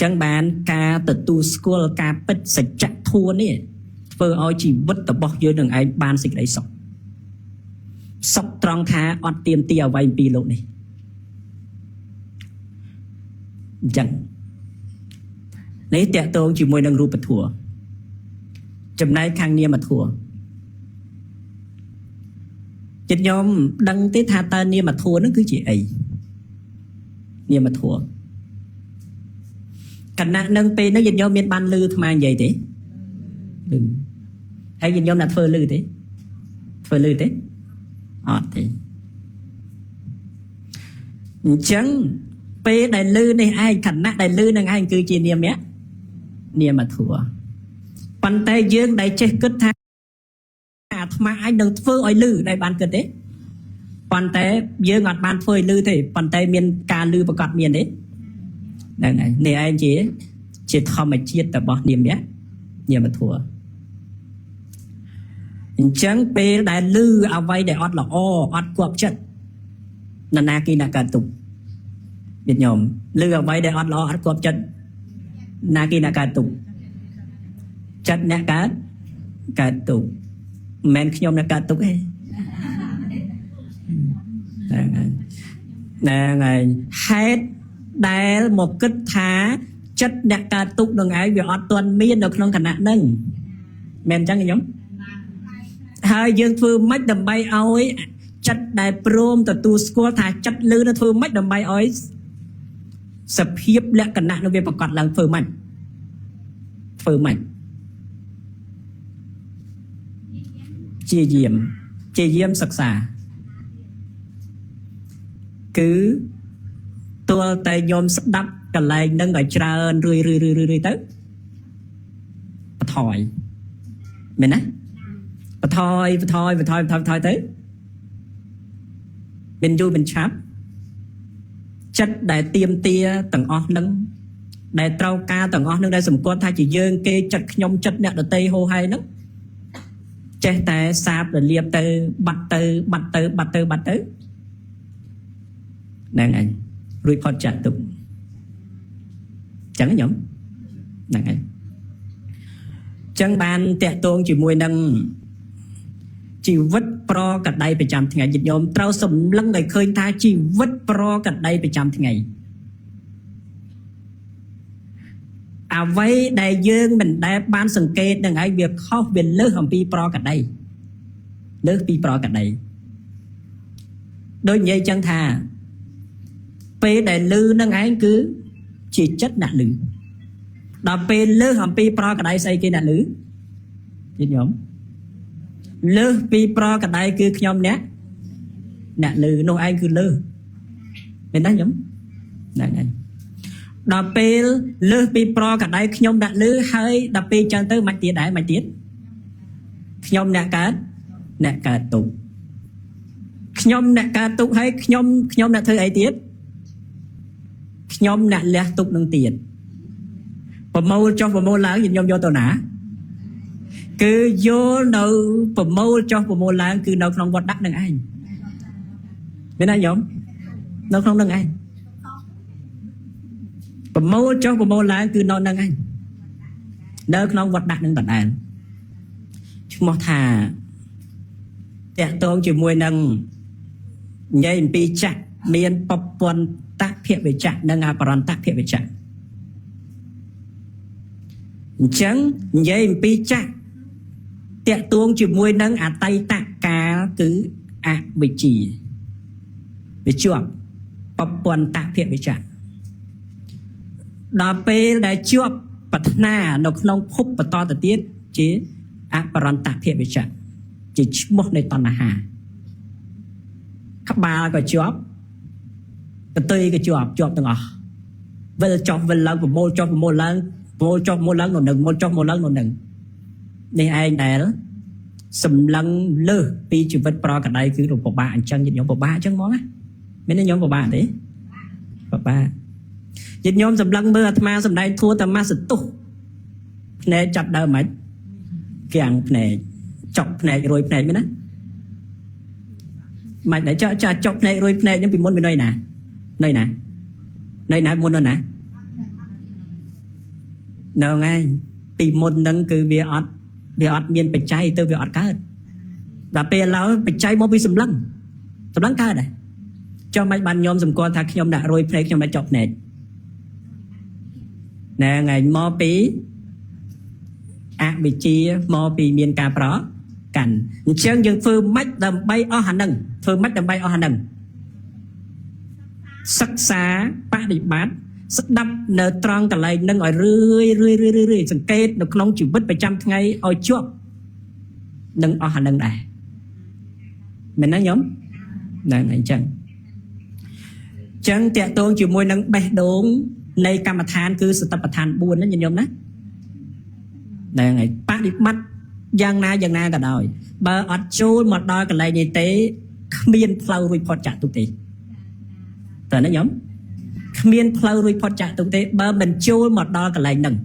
ចឹងបានការទទួលស្គាល់ការពិតសច្ចធម៌នេះធ្វើឲ្យជីវិតរបស់យើងនឹងឯងបានសេចក្តីសុខសុខត្រង់ថាអត់ទៀមទាអ្វីពីលោកនេះអញ្ចឹងនេះតកតងជាមួយនឹងរូបធម៌ចំណែកខាងនាមធម៌ចិត្តញោមដឹងទេថាតើនាមធម៌នឹងគឺជាអីនាមធម៌ ខណៈនឹងពេលហ្នឹងញាតិញោមមានបានលឺអាត្មានិយាយទេលឺហើយញាតិញោមអ្នកធ្វើលឺទេធ្វើលឺទេអត់ទេអញ្ចឹងពេលដែលលឺនេះឯងខណៈដែលលឺនឹងឯងគឺជានាមធម៌ប៉ុន្តែយើងដែលចេះគិតថាអាត្មាអាចនឹងធ្វើឲ្យលឺដែលបានគិតទេប៉ុន្តែយើងអត់បានធ្វើឲ្យលឺទេប៉ុន្តែមានការលឺប្រកបមានទេហ្នឹងហើយនេះឯងជាធម្មជាតិរបស់នាមធម៌អញ្ចឹងពេលដែលលឺអ្វីដែលអត់ល្អអត់គប់ចិត្តនរណាគេអ្នកកើតទុកញាតិញោមលឺអ្វីដែលអត់ល្អអត់គប់ចិត្តណាគេអ្នកកើតទុកចិត្តអ្នកកើតទុកមិនមែនខ្ញុំអ្នកកើតទុកទេហ្នឹងហើយហេតុដែលមកគិតថាចិត្តអ្នកកើតទុកនឹងឯងវាអត់ទាន់មាននៅក្នុងគណៈហ្នឹងមែនអញ្ចឹងខ្ញុំហើយយើងធ្វើម៉េចដើម្បីឲ្យចិត្តដែលព្រមទទួលស្គាល់ថាចិត្តលឺនឹងធ្វើម៉េចដើម្បីឲ្យសភាពលក្ខណៈនឹងវាប្រកបឡើងធ្វើម៉េចជាយាមសិក្សាគឺទល់តែញោមស្ដាប់កន្លែងនឹងឲ្យច្រើនរឿយទៅបន្ថយមែនណាបន្ថយទៅមានយូរមានឆាប់ចិត្តដែលទៀមទាទាំងអស់នឹងដែលត្រូវការទាំងអស់នឹងដែលសម្គាល់ថាជាយើងគេចិត្តខ្ញុំចិត្តអ្នកដតីហោហែហ្នឹងចេះតែសាបរលាបទៅបាត់ទៅហ្នឹងឯងរួចផុតចាក់ទុកចឹងខ្ញុំហ្នឹងឯងចឹងបានតាក់ទងជាមួយនឹងជីវិតប្រកដីប្រចាំថ្ងៃញាតិញោមត្រូវសម្លឹងឲ្យឃើញថាជីវិតប្រកដីប្រចាំថ្ងៃអ្វីដែលយើងមិនដែលបានសង្កេតនឹងឯងវាខុសវាលើសអំពីប្រកដីដូចនិយាយចឹងថាពេលដែលលឺនឹងឯងគឺជាចិត្តអ្នកលឺដល់ពេលលើសអំពីប្រកដីស្អីគេអ្នកលឺញាតិញោមលើសពីប្រកដីគឺខ្ញុំអ្នកលឺនោះឯងគឺលើសមែនទេខ្ញុំហ្នឹងឯងដល់ពេលលើសពីប្រកដីខ្ញុំអ្នកលឺហើយដល់ពេលចឹងទៅមិនទៀតខ្ញុំអ្នកកើតទុកខ្ញុំអ្នកកើតទុកហើយខ្ញុំអ្នកធ្វើអីទៀតខ្ញុំអ្នកលះទុកនឹងទៀតប្រមូលចុះប្រមូលឡើងខ្ញុំយកទៅណាគឺយកនៅប្រមូលចុះប្រមូលឡើងគឺនៅក្នុងវត្តដាក់នឹងឯងមែនទេញោមនៅក្នុងនឹងឯងប្រមូលចុះប្រមូលឡើងគឺនៅនឹងឯងនៅក្នុងវត្តដាក់នឹងដដែលឈ្មោះថាតាក់ទងជាមួយនឹងនិយាយអំពីចក្រមានពពន្តភវិជ្ជៈនិងអបរន្តភវិជ្ជៈអញ្ចឹងនិយាយអំពីចក្រតាក់ទងជាមួយនឹងអតីតកាលគឺអវិជ្ជាវាជាប់ពពន្តភវិជ្ជៈដល់ពេលដែលជាប់ប្រាថ្នានៅក្នុងភពបន្តទៅទៀតជាអបរន្តភវិជ្ជៈជាឈ្មោះនៃតណ្ហាក្បាលក៏ជាប់កន្ទុយក៏ជាប់ទាំងអស់វិលចុះវិលឡើងប្រមូលចុះប្រមូលឡើងនៅនឹងមុនចុះមកឡើងនៅនឹងនេះឯងដែលសម្លឹងលើសពីជីវិតប្រកដីគឺរូបបាអញ្ចឹងញាតិញោមពិបាកអញ្ចឹងហ្មងណាមានទេញោមពិបាកទេពិបាកញាតិញោមសម្លឹងមើលអាត្មាសម្ដែងធัวតាម៉ាសតុះភ្នែកចាប់ដើមមិនគៀងភ្នែកចុកភ្នែករួយភ្នែកមែនណាមិនដែលចាចុកភ្នែករួយភ្នែកហ្នឹងពីមុនពីនៅណាមុននៅណានៅហ្នឹងពីមុនហ្នឹងគឺវាអត់មានបច្ច័យទៅវាអត់កើតដល់ពេលឡើយបច្ច័យមកពីសម្លឹងកើតដែរចុះមិនបានញោមសម្គាល់ថាខ្ញុំដាក់រួយភ្នែកខ្ញុំដាក់ចុកភ្នែកណែថ្ងៃមកពីអវិជ្ជាមកពីមានការប្រកាន់អញ្ចឹងយើងធ្វើម៉េចដើម្បីអស់អាហ្នឹងសិក្សាបដិបត្តិ ស្ដាប់នៅត្រង់កន្លែងនឹងឲ្យរឿយសង្កេតនៅក្នុងជីវិតប្រចាំថ្ងៃឲ្យជាប់នឹងអស់អានឹងដែរមែនទេញោមហ្នឹងអញ្ចឹងតាក់ទងជាមួយនឹងបេះដូងនៃកម្មដ្ឋានគឺសតិប្បដ្ឋាន4ហ្នឹងញោមណាហ្នឹងហើយបដិបត្តិយ៉ាងណាក៏ដោយបើអត់ចូលមកដល់កន្លែងនេះទេគ្មានផ្លូវរួចផុតចាក់ទុកទេតើណាញោមគ្មានផ្លូវរួចផុតចាក់ទុកទេបើមិនចូលមកដល់កន្លែងហ្នឹង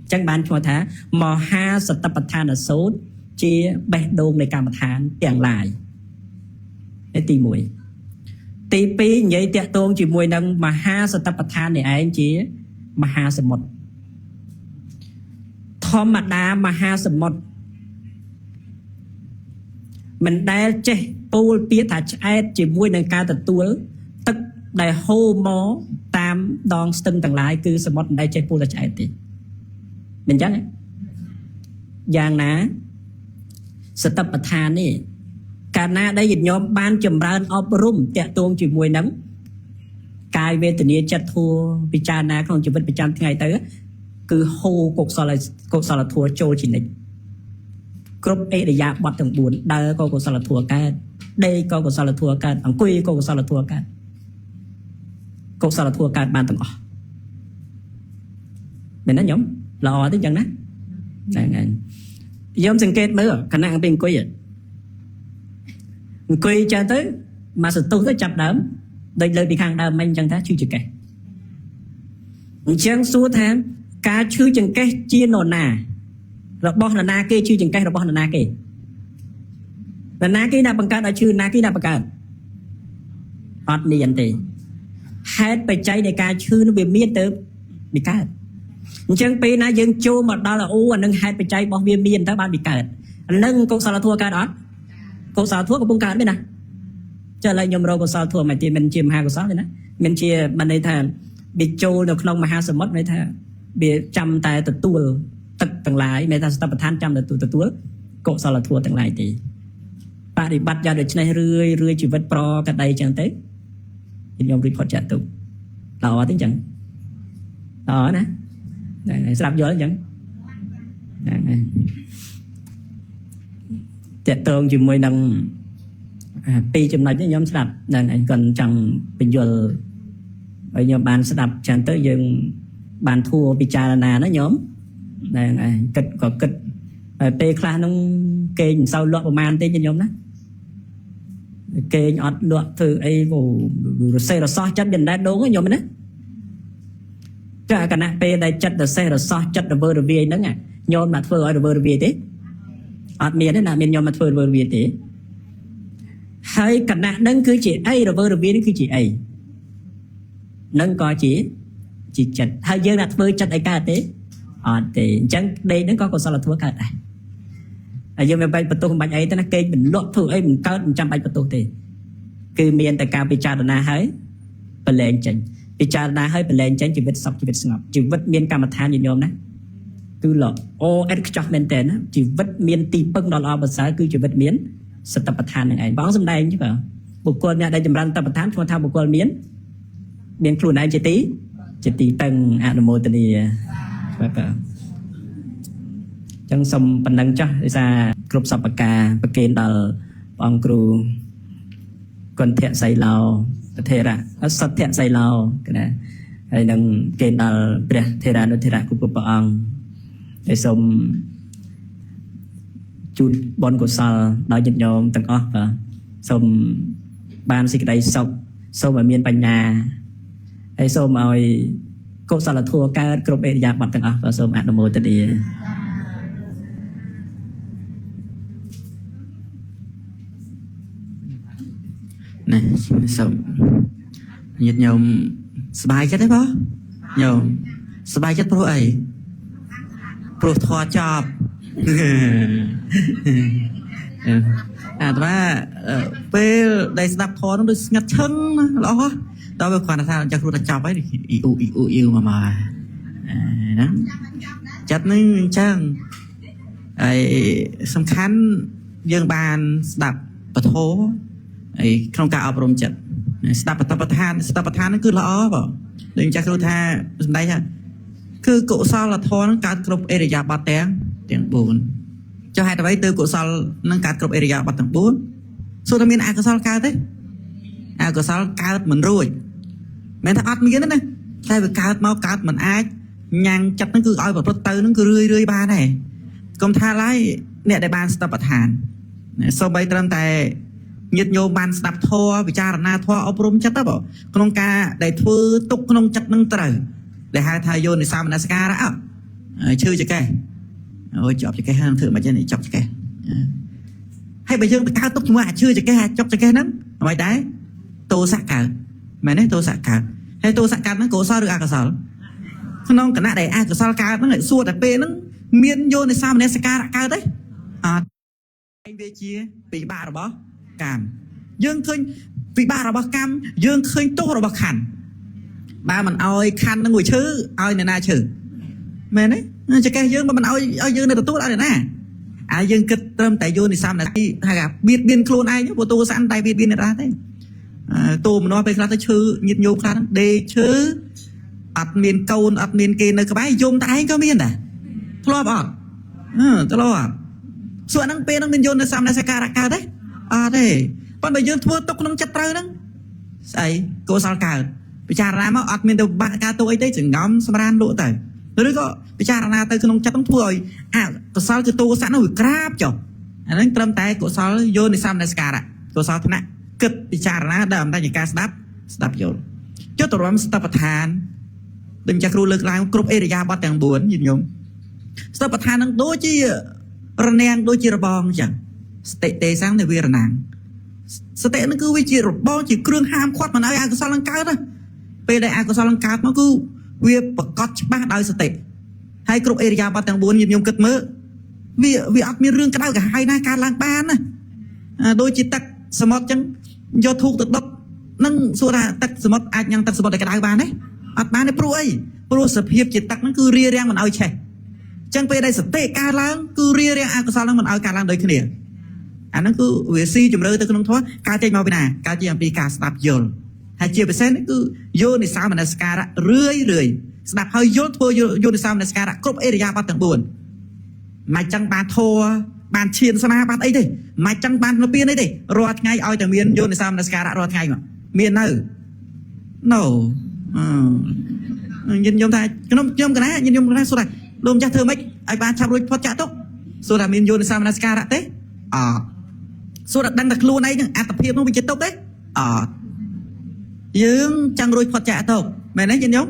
អញ្ចឹងបានឈ្មោះថាមហាសតិប្បដ្ឋានសូត្រជាបេះដូងនៃកម្មដ្ឋានទាំងឡាយទី1ទី2និយាយតាក់ទងជាមួយនឹងមហាសតិប្បដ្ឋាននេះឯងជាមហាសមុទ្រធម្មតាមហាសមុទ្រមិនដែលចេះពោលពាក្យថាឆ្អែតជាមួយនឹងការទទួលទឹកដែលហូរមកតាមដងស្ទឹងទាំងឡាយគឺសមុទ្រមិនដែលចេះពោលថាឆ្អែតទេមិនចឹងយ៉ាងណាសតិប្បដ្ឋាននេះកាលណាដែលញាតិញោមបានចម្រើនអប់រំតាក់ទងជាមួយនឹងកាយវេទនាចិត្តធัวពិចារណាក្នុងជីវិតប្រចាំថ្ងៃទៅគឺហូរកុសលធัวចូលជានិច្ចគ្រប់អិរិយាបថទាំង4ដើរក៏កុសលធัวកើតដេកក៏កុសលធัวកើតអង្គុយក៏កុសលធัวកើតកុសលធัวកើតបានទាំងអស់មែនទេញោមល្អទេចឹងណាហ្នឹងហើយញោមសង្កេតមើលខណៈពេលអង្គុយចឹងទៅមកសន្ទុះទៅចាប់ដើមដូចលើពីខាងដើមមិញចឹងថាឈឺចង្កេះអញ្ចឹងសួរថាការឈឺចង្កេះជានរណារបស់នរណាគេឈឺចង្កេះរបស់នរណាគេនរណាគេដាក់បង្កើតឲ្យឈឺណាគេដាក់បង្កើតអត់មានទេហេតុបច្ច័យនៃការឈឺនោះវាមានទៅវាកើតអញ្ចឹងពេលណាយើងចូលមកដល់អូអានឹងហេតុបច្ច័យរបស់វាមានទៅបានវាកើតអានឹងកុសលធម៌កើតអត់កុសលធម៌កំពុងកើតទេណាចុះឥឡូវខ្ញុំរកកុសលធម៌មិនទេមិនជាមហាកុសលទេណាមិនជាបានន័យថាវាចូលនៅក្នុងមហាសមុទ្រន័យថាវាចាំតែទទួលទឹកទាំងឡាយមានថាសតិប្បដ្ឋានចាំតែទទួលកុសលធម៌ទាំងឡាយទេបរិបត្តិយ៉ាងដូចនេះរឿយជីវិតប្រកដីចឹងទៅខ្ញុំរៀបផុតចាក់ទុកល្អទេចឹងល្អណាស្រាប់យល់ចឹងហ្នឹងតេតងជាមួយនឹងពីរចំណុចនេះខ្ញុំស្ដាប់ហ្នឹងឯងគាត់ចង់បញ្យល់ឲ្យខ្ញុំបានស្ដាប់ចឹងទៅយើងបានធัวពិចារណាណាខ្ញុំហ្នឹងឯងគិតហើយពេលខ្លះហ្នឹងគេមិនសូវលក់ប្រមាណទេខ្ញុំណាគេអត់លក់ធ្វើអីរសេះរសោះចិត្តមានដែរដងខ្ញុំណាចាគណៈពេលដែលចិត្តរសេះរសោះចិត្តរវើរវាយហ្នឹងញោមមកធ្វើឲ្យរវើរវាយទេអត់មានទេណាមានញោមមកធ្វើរវើរវាយទេហើយគណៈហ្នឹងគឺជាអីរវើរវាយនេះគឺជាអីនឹងក៏ជាចិត្តហើយយើងដាក់ធ្វើចិត្តអីកើតទេអត់ទេអញ្ចឹងដេកហ្នឹងក៏កុសលធម៌កើតដែរហើយយើងមិនបាច់បន្ទោសមិនបាច់អីទេណាគេមិនលក់ធ្វើអីមិនកើតមិនចាំបាច់បន្ទោសទេគឺមានតែការពិចារណាហើយបលែងចេញពិចារណាហើយបលែងចេញជីវិតសុខជីវិតស្ងប់ជីវិតមានកម្មដ្ឋានញោមណាគឺល្អអេតខ្ចោះមែនតើណាជីវិតមានទីពឹងដ៏ល្អប្រសើរគឺជីវិតមានសតិប្បដ្ឋាននឹងឯងបងសំដែងchứបើបុគ្គលអ្នកដែលចម្រើនសតិប្បដ្ឋានឈ្មោះថាបុគ្គលមានខ្លួនឯងជាទីតឹងអនុមោទនាបាទចឹងសូមប៉ុណ្ណឹងចាស់ដោយសារគ្រប់សពការប្រគេនដល់ព្រះអង្គគ្រូគន្ធៈសីឡោថេរៈសទ្ធៈសីឡោណាហើយនឹងគេដល់ព្រះថេរានុថេរៈគ្រប់ព្រះអង្គហើយសូមជូនបុណ្យកុសលដល់ញាតិញោមទាំងអស់បាទសូមបានសេចក្តីសុខសូមឲ្យមានបញ្ញាហើយសូមឲ្យកុសលធម៌កើតគ្រប់អរិយាបថទាំងអស់បាទសូមអនុមោទនាណាសូមញាតិញោមសប្បាយចិត្តទេបងញោមសប្បាយចិត្តព្រោះអីព្រោះធម៌ចប់អាត្មាពេលដែលស្ដាប់ធម៌នោះដូចស្ងាត់ឈឹងណាល្អដល់វាគាត់ថាចាស់គ្រូថាចប់ហើយអ៊ីវមកណាចិត្តនឹងអញ្ចឹងហើយសំខាន់យើងបានស្ដាប់ពធហើយក្នុងការអប់រំចិត្តស្ដាប់បតបឋានហ្នឹងគឺល្អបង đừng chắc rồi tha đây ha cứ cụ sao là thua nó cắt cục area ba tiếng buồn cho hai tờ từ cụ sao nó cắt cục area ba tiếng buồn số tao miền ai cụ sao cao thế cụ sao cao mình rồi mẹ thằng ăn miếng đó nè thay vì cao mau cao mình ai nhang chặt nó cứ gọi vào từ nó cứ rơi ba này công tha lái nè đại ban stop hàn sau bay trâm tại nhiệt nhô ban stop thua vì cha na thua ốp rôm chất đó bảo con ca để thưa tục con chặt nâng trời để hai thầy vô thì sao mà nó ska đã chơi cho cái ôi chọc cho cái hàng thử mà trên này chọc cho cái hay bây giờ cao tốc mà chơi cho cái chọc cho cái nấm mày đấy tô sạc cả mày nói tô sạc cả hay tô sạc cả nó cố sao được cả sao nó cả nãy đây cả sao cả nó lại xua tại p nó miên vô thì sao mà nó ska đã cao đấy anh về chia bị ba rồi bó cam dương khơi bị ba rồi bó cam dương khơi tốt rồi bó khăn ba mình oi khăn nó ngồi chứ oi này na chữ mẹ đấy cho cái dương mà mình oi dương này là tốt đây nè dương kịch tâm tại vô thì sao này hay gặp biết biên khuôn ai nhá bộ tô sẵn tay biết biên này ra thế tô mà nói về ra tới chữ nhiệt nhôm ra đề chữ ắt miền câu ắt miền kia nơi cái bãi dùng tay có miền à lo bỏ loส่วนนั้นเป็นมินโยนในสามในสการะกาได้ได้ปันไปยืนทั่วตกน้องจัดเตอร์นั่งใส่โกสารกาพิจารณามาอัดมินเดบากาตัวไอ้ได้ถึงงอมสมรานโลแต่หรือก็พิจารณาเตอร์คือน้องจัดต้องทั่วโกสารคือตัวสันหุ่ยกราบจ่ออันนั้นเติมแต่โกสารโยนในสามในสการะโกสารธนะกึศพิจารณาเดิมได้อย่างการสดับโยนเจ้าตัวรวมสตับประธานดึงจากครูเลือกลายกรุ๊ปเอริยาบัตแตงบุญยินยมสตับประธานนั้นโดยที่ระแนงโดยจีรบองจังสเตเตสังในเวรนางสเตนั่นคือวิจีรบองจีเครื่องห้ามควัดมันเอาอากาศลังกานะไปได้อากาศลังกามันคือเวียประกอบบ้าได้สเตให้กรุ๊ปเอริยาบัตแตงบุญยินยมกึศมือวิอัดมีเรื่องกระด้างกับให้หน้าการล้างบ้านนะโดยจิตตักสมอจังยอดถูกตัดดอกนั่งส่วนตักสมออาจยังตักสมอในกระด้างบ้านเนี่ยอัดบ้านในปลุยสเพียบจิตตักนั่นคือเรียแรงมันเอาใช่จังไปได้สเตการล้างคือเรียเรียอากาศล้างมันเอาการล้างโดยขณีอันนั้นคือเวซีจุ่มเลยตัวขนมท้อการเจมาไปไหนการเจมปีการสตับโยนให้เจียไปเส้นนั่นคือโยนในสามมันสการะเรื่อยสตับให้โยนทัวโยนในสามมันสการะครบเอริยาบัตต่างบุญไม่จังบานทัวบานเชียนสมาบานไอ้ดิไม่จังบานมาเปียนไอ้ดิรอดไงเอาแต่เมียนโยนในสามมันสการะรอดไงมั้งเมียนนั่น no ยินยมไทยขนมยมกันนะยินยมกันนะสุดท้ายรวมจะเธอไม่ไอ้บ้านชาวรุ่ยพอจะตกส่วนมินโยนในสามนาสการะเต้ส่วนดังตะครูในอัตเพียบมันเป็นจะตกเต้ยืงจังรุ่ยพอจะตกแม่นั้นยินยม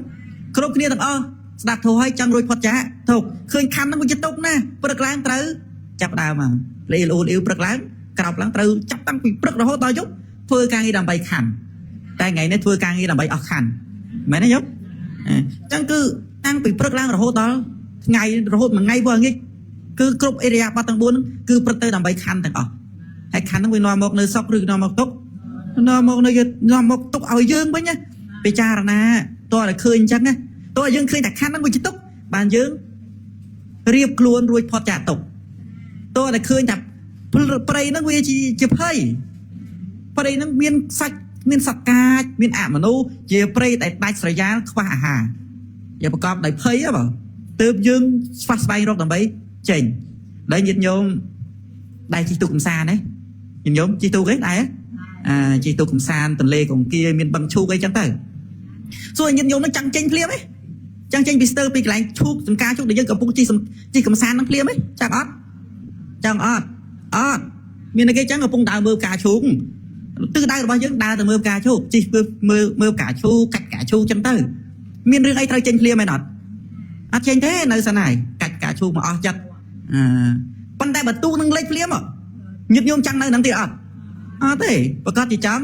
ครบนี้ต่างสดับโทรให้จังรุ่ยพอจะตกเคยคันนั้นมันจะตกนะประกล้างตรึจับดาวมาเลยโอนอิวประกล้างกลับหลังตรึจับตั้งปีประกระหัวต่อยุบเพื่อการให้ดำใบขันแต่ไงเนี่ยเพื่อการให้ดำใบออกขันแม่นั้นยุบจังคือตั้งปีประกล้างระหัวต่อไงระหดมันไงบ้างงี้คือกรุ๊ปเอริยาบัตตังบุญคือประเทศดำใบคันแต่ก็ให้คันต้องไปนอนหมกในซอกหรือนอนหมกตุกนอนหมกในนอนหมกตุกเอายืงไปเนี่ยไปจารณาตัวอะไรเคยจังไงตัวยืงเคยแต่คันต้องไปจิตุกบานยืงเรียบกลวนรวยพอจ่าตกตัวอะไรเคยแต่ประเดี๋ยวนั่งเวทีจะเพ่ยประเดี๋ยวนั่งเมียนสักกาเมียนอาบมนุเจียประเดี๋ยวแต่ได้สายยางขวาหาอย่าประกอบได้เพ่ยอ่ะบ่từ dương phát bay rồi làm bấy chỉnh đấy nhìn nhôm đây chỉ tu cùng xa đấy nhìn nhôm chỉ tu cái này á chỉ tu cùng xa tuần lê cùng kia miền bằng chu cái chẳng tới rồi nhìn nhôm nó chẳng chênh phim ấy chẳng chênh Mister bị lại chu từng ca chu để dân cầm bút chỉ cầm xa nó phim ấy chẳng ót miền này cái chẳng ở bung đào mưa cà chuông từ đây là bao nhiêu đào từ mưa cà chu chỉ mưa cà chu cạch cà chu chẳng tới miền riêng ấy thay chênh phim mày nọเช่นเท่ในสนายกัดกาชูมาจัดปันได้ประตูนึงเล็กเลี้ยมหยุดโยมจังในหนังตีเต้ประกอบจีจัง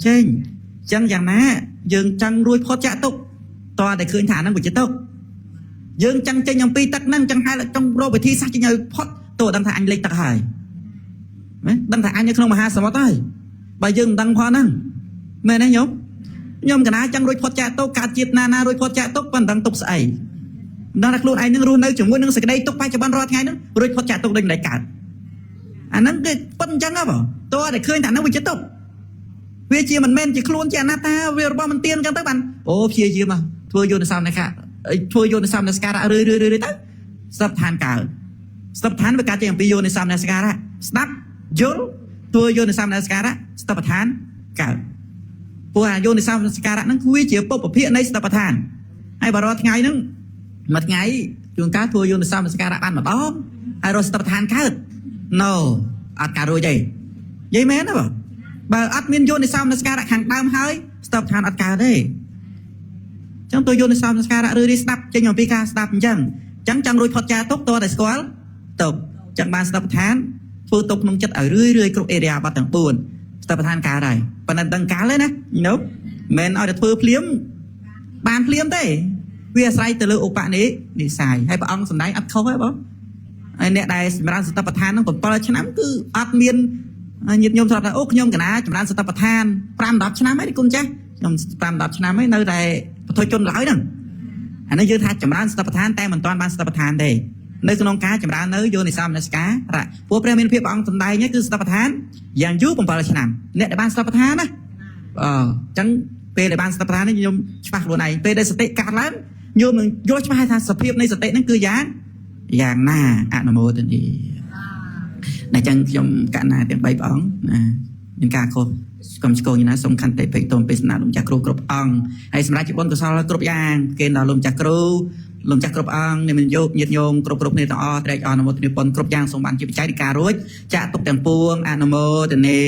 เช่นจังอย่างนั้นยังจังรวยพอจะตกตัวได้คืนฐานนั้นบุจะตกยังจังเจยังปีตักนั่งจังให้ละจังโรไปที่ซักจังยังพอตัวดังถ่ายอันเล็กตักหายดังถ่ายอันยังขนมมหาสมบัติใบยังดังพอนั่งแม่นะโยมกันนะจังรวยพอจะตกการจิตนารวยพอจะตกปันดังตกใส่นั่นแหละครูไอ้นั่งรู้ในจุ่มมือนั่งสกได้ตกไปจะบันรอดไงนั่งรวยพอจะตกได้ไหนกันอันนั้นก็ปั้นจังอ่ะบ่ตัวแต่เคยแต่นั่งวิจิตร វាជាមិនមែនជាខ្លួនជាអនត្តាវារបស់មិនទៀងអញ្ចឹងទៅបានអូព្យាយាមធ្វើយកនៅសំណាធ្វើយកនៅសំណាសការៈរឿយទៅស្ដាប់ឋានកើតស្ដាប់ឋានវាកើតចេញអំពីយកនៅសំណាសការៈស្ដាប់យល់ធ្វើយកនៅសំណាសការៈស្ដាប់ឋានកើតព្រោះអាយកនៅសំណាសការៈហ្នឹងគឺជាពុព្វភាគនៃស្ដាប់ឋានហើយបើរាល់ថ្ងៃហ្នឹងមួយថ្ងៃជួនកាលធ្វើយកនៅសំណាសការៈបានម្ដងហើយរស់ស្ដាប់ឋានកើត no អត់កើតរួចទេនិយាយមែនទេបើអត់មានយកនៅសំណាសការៈខាងដើមហើយស្ដាប់ឋានអត់កើតទេចឹងទៅយកនៅសំណាសការៈរឿយស្ដាប់ចេញអំពីការស្ដាប់អញ្ចឹងចង់រួចផុតចាទុកតតែស្គាល់ទុកចឹងបានស្ដាប់ឋានធ្វើទុកក្នុងចិត្តឲ្យរឿយគ្រប់អេរីយ៉ាបတ်ទាំង4ស្ដាប់ឋានកើតហើយប៉ុន្តែដឹងកាលទេណានោះមិនឲ្យតែធ្វើភ្លាមបានភ្លាមទេវាអាស្រ័យទៅលើឧបនិស្ស័យហើយព្រះអង្គសម្ដែងអត់ខុសទេបងហើយអ្នកដែលចម្រើនសតិប្បដ្ឋានហ្នឹង7ឆ្នាំគឺអត់មានញាតិញោមស្រាប់ថាអូខ្ញុំកណាចម្រើនសតិប្បដ្ឋាន5-10ឆ្នាំហើយគុណចាស់ខ្ញុំ5-10ឆ្នាំហើយនៅតែបទជនឡើយហ្នឹងអានេះយើងថាចម្រើនសតិប្បដ្ឋានតែមិនទាន់បានសតិប្បដ្ឋានទេនៅក្នុងការចម្រើននៅយោនិសោមនសិការៈព្រោះព្រះមានភាពព្រះអង្គសម្ដែងនេះគឺសតិប្បដ្ឋានយ៉ាងយូរ7ឆ្នាំអ្នកដែលបានសតិប្បដ្ឋានណាអញ្ចឹងពេលដែលបានសតិប្បដ្ឋាននេះខ្ញុំច្បាស់ខ្លួនឯងពេលដែលសតិកាត់ឡើងញោមនឹងយល់ច្បាស់ថាសភាពនៃសតិហ្នឹងគឺយ៉ាងណាអនុមោទនីតែអញ្ចឹងខ្ញុំកណ្ណាទាំង3ព្រះអង្គណាមានការខុសស្គមឆ្កងណាសូមខន្តីបេតុំបេសនាលោកចាស់គ្រូគ្រប់អង្គហើយសម្រាប់ជាបុណ្យកុសលគ្រប់យ៉ាងគេដល់លោកចាស់គ្រូលោកចាស់គ្រប់អង្គអ្នកមានយោគញាតិញោមគ្រប់គ្នាទាំងអស់ត្រេកអរអនុមោទនីបុណ្យគ្រប់យ៉ាងសូមបានជាបច្ច័យនៃការរួចចាក់ទុកទាំងពួងអនុមោទនី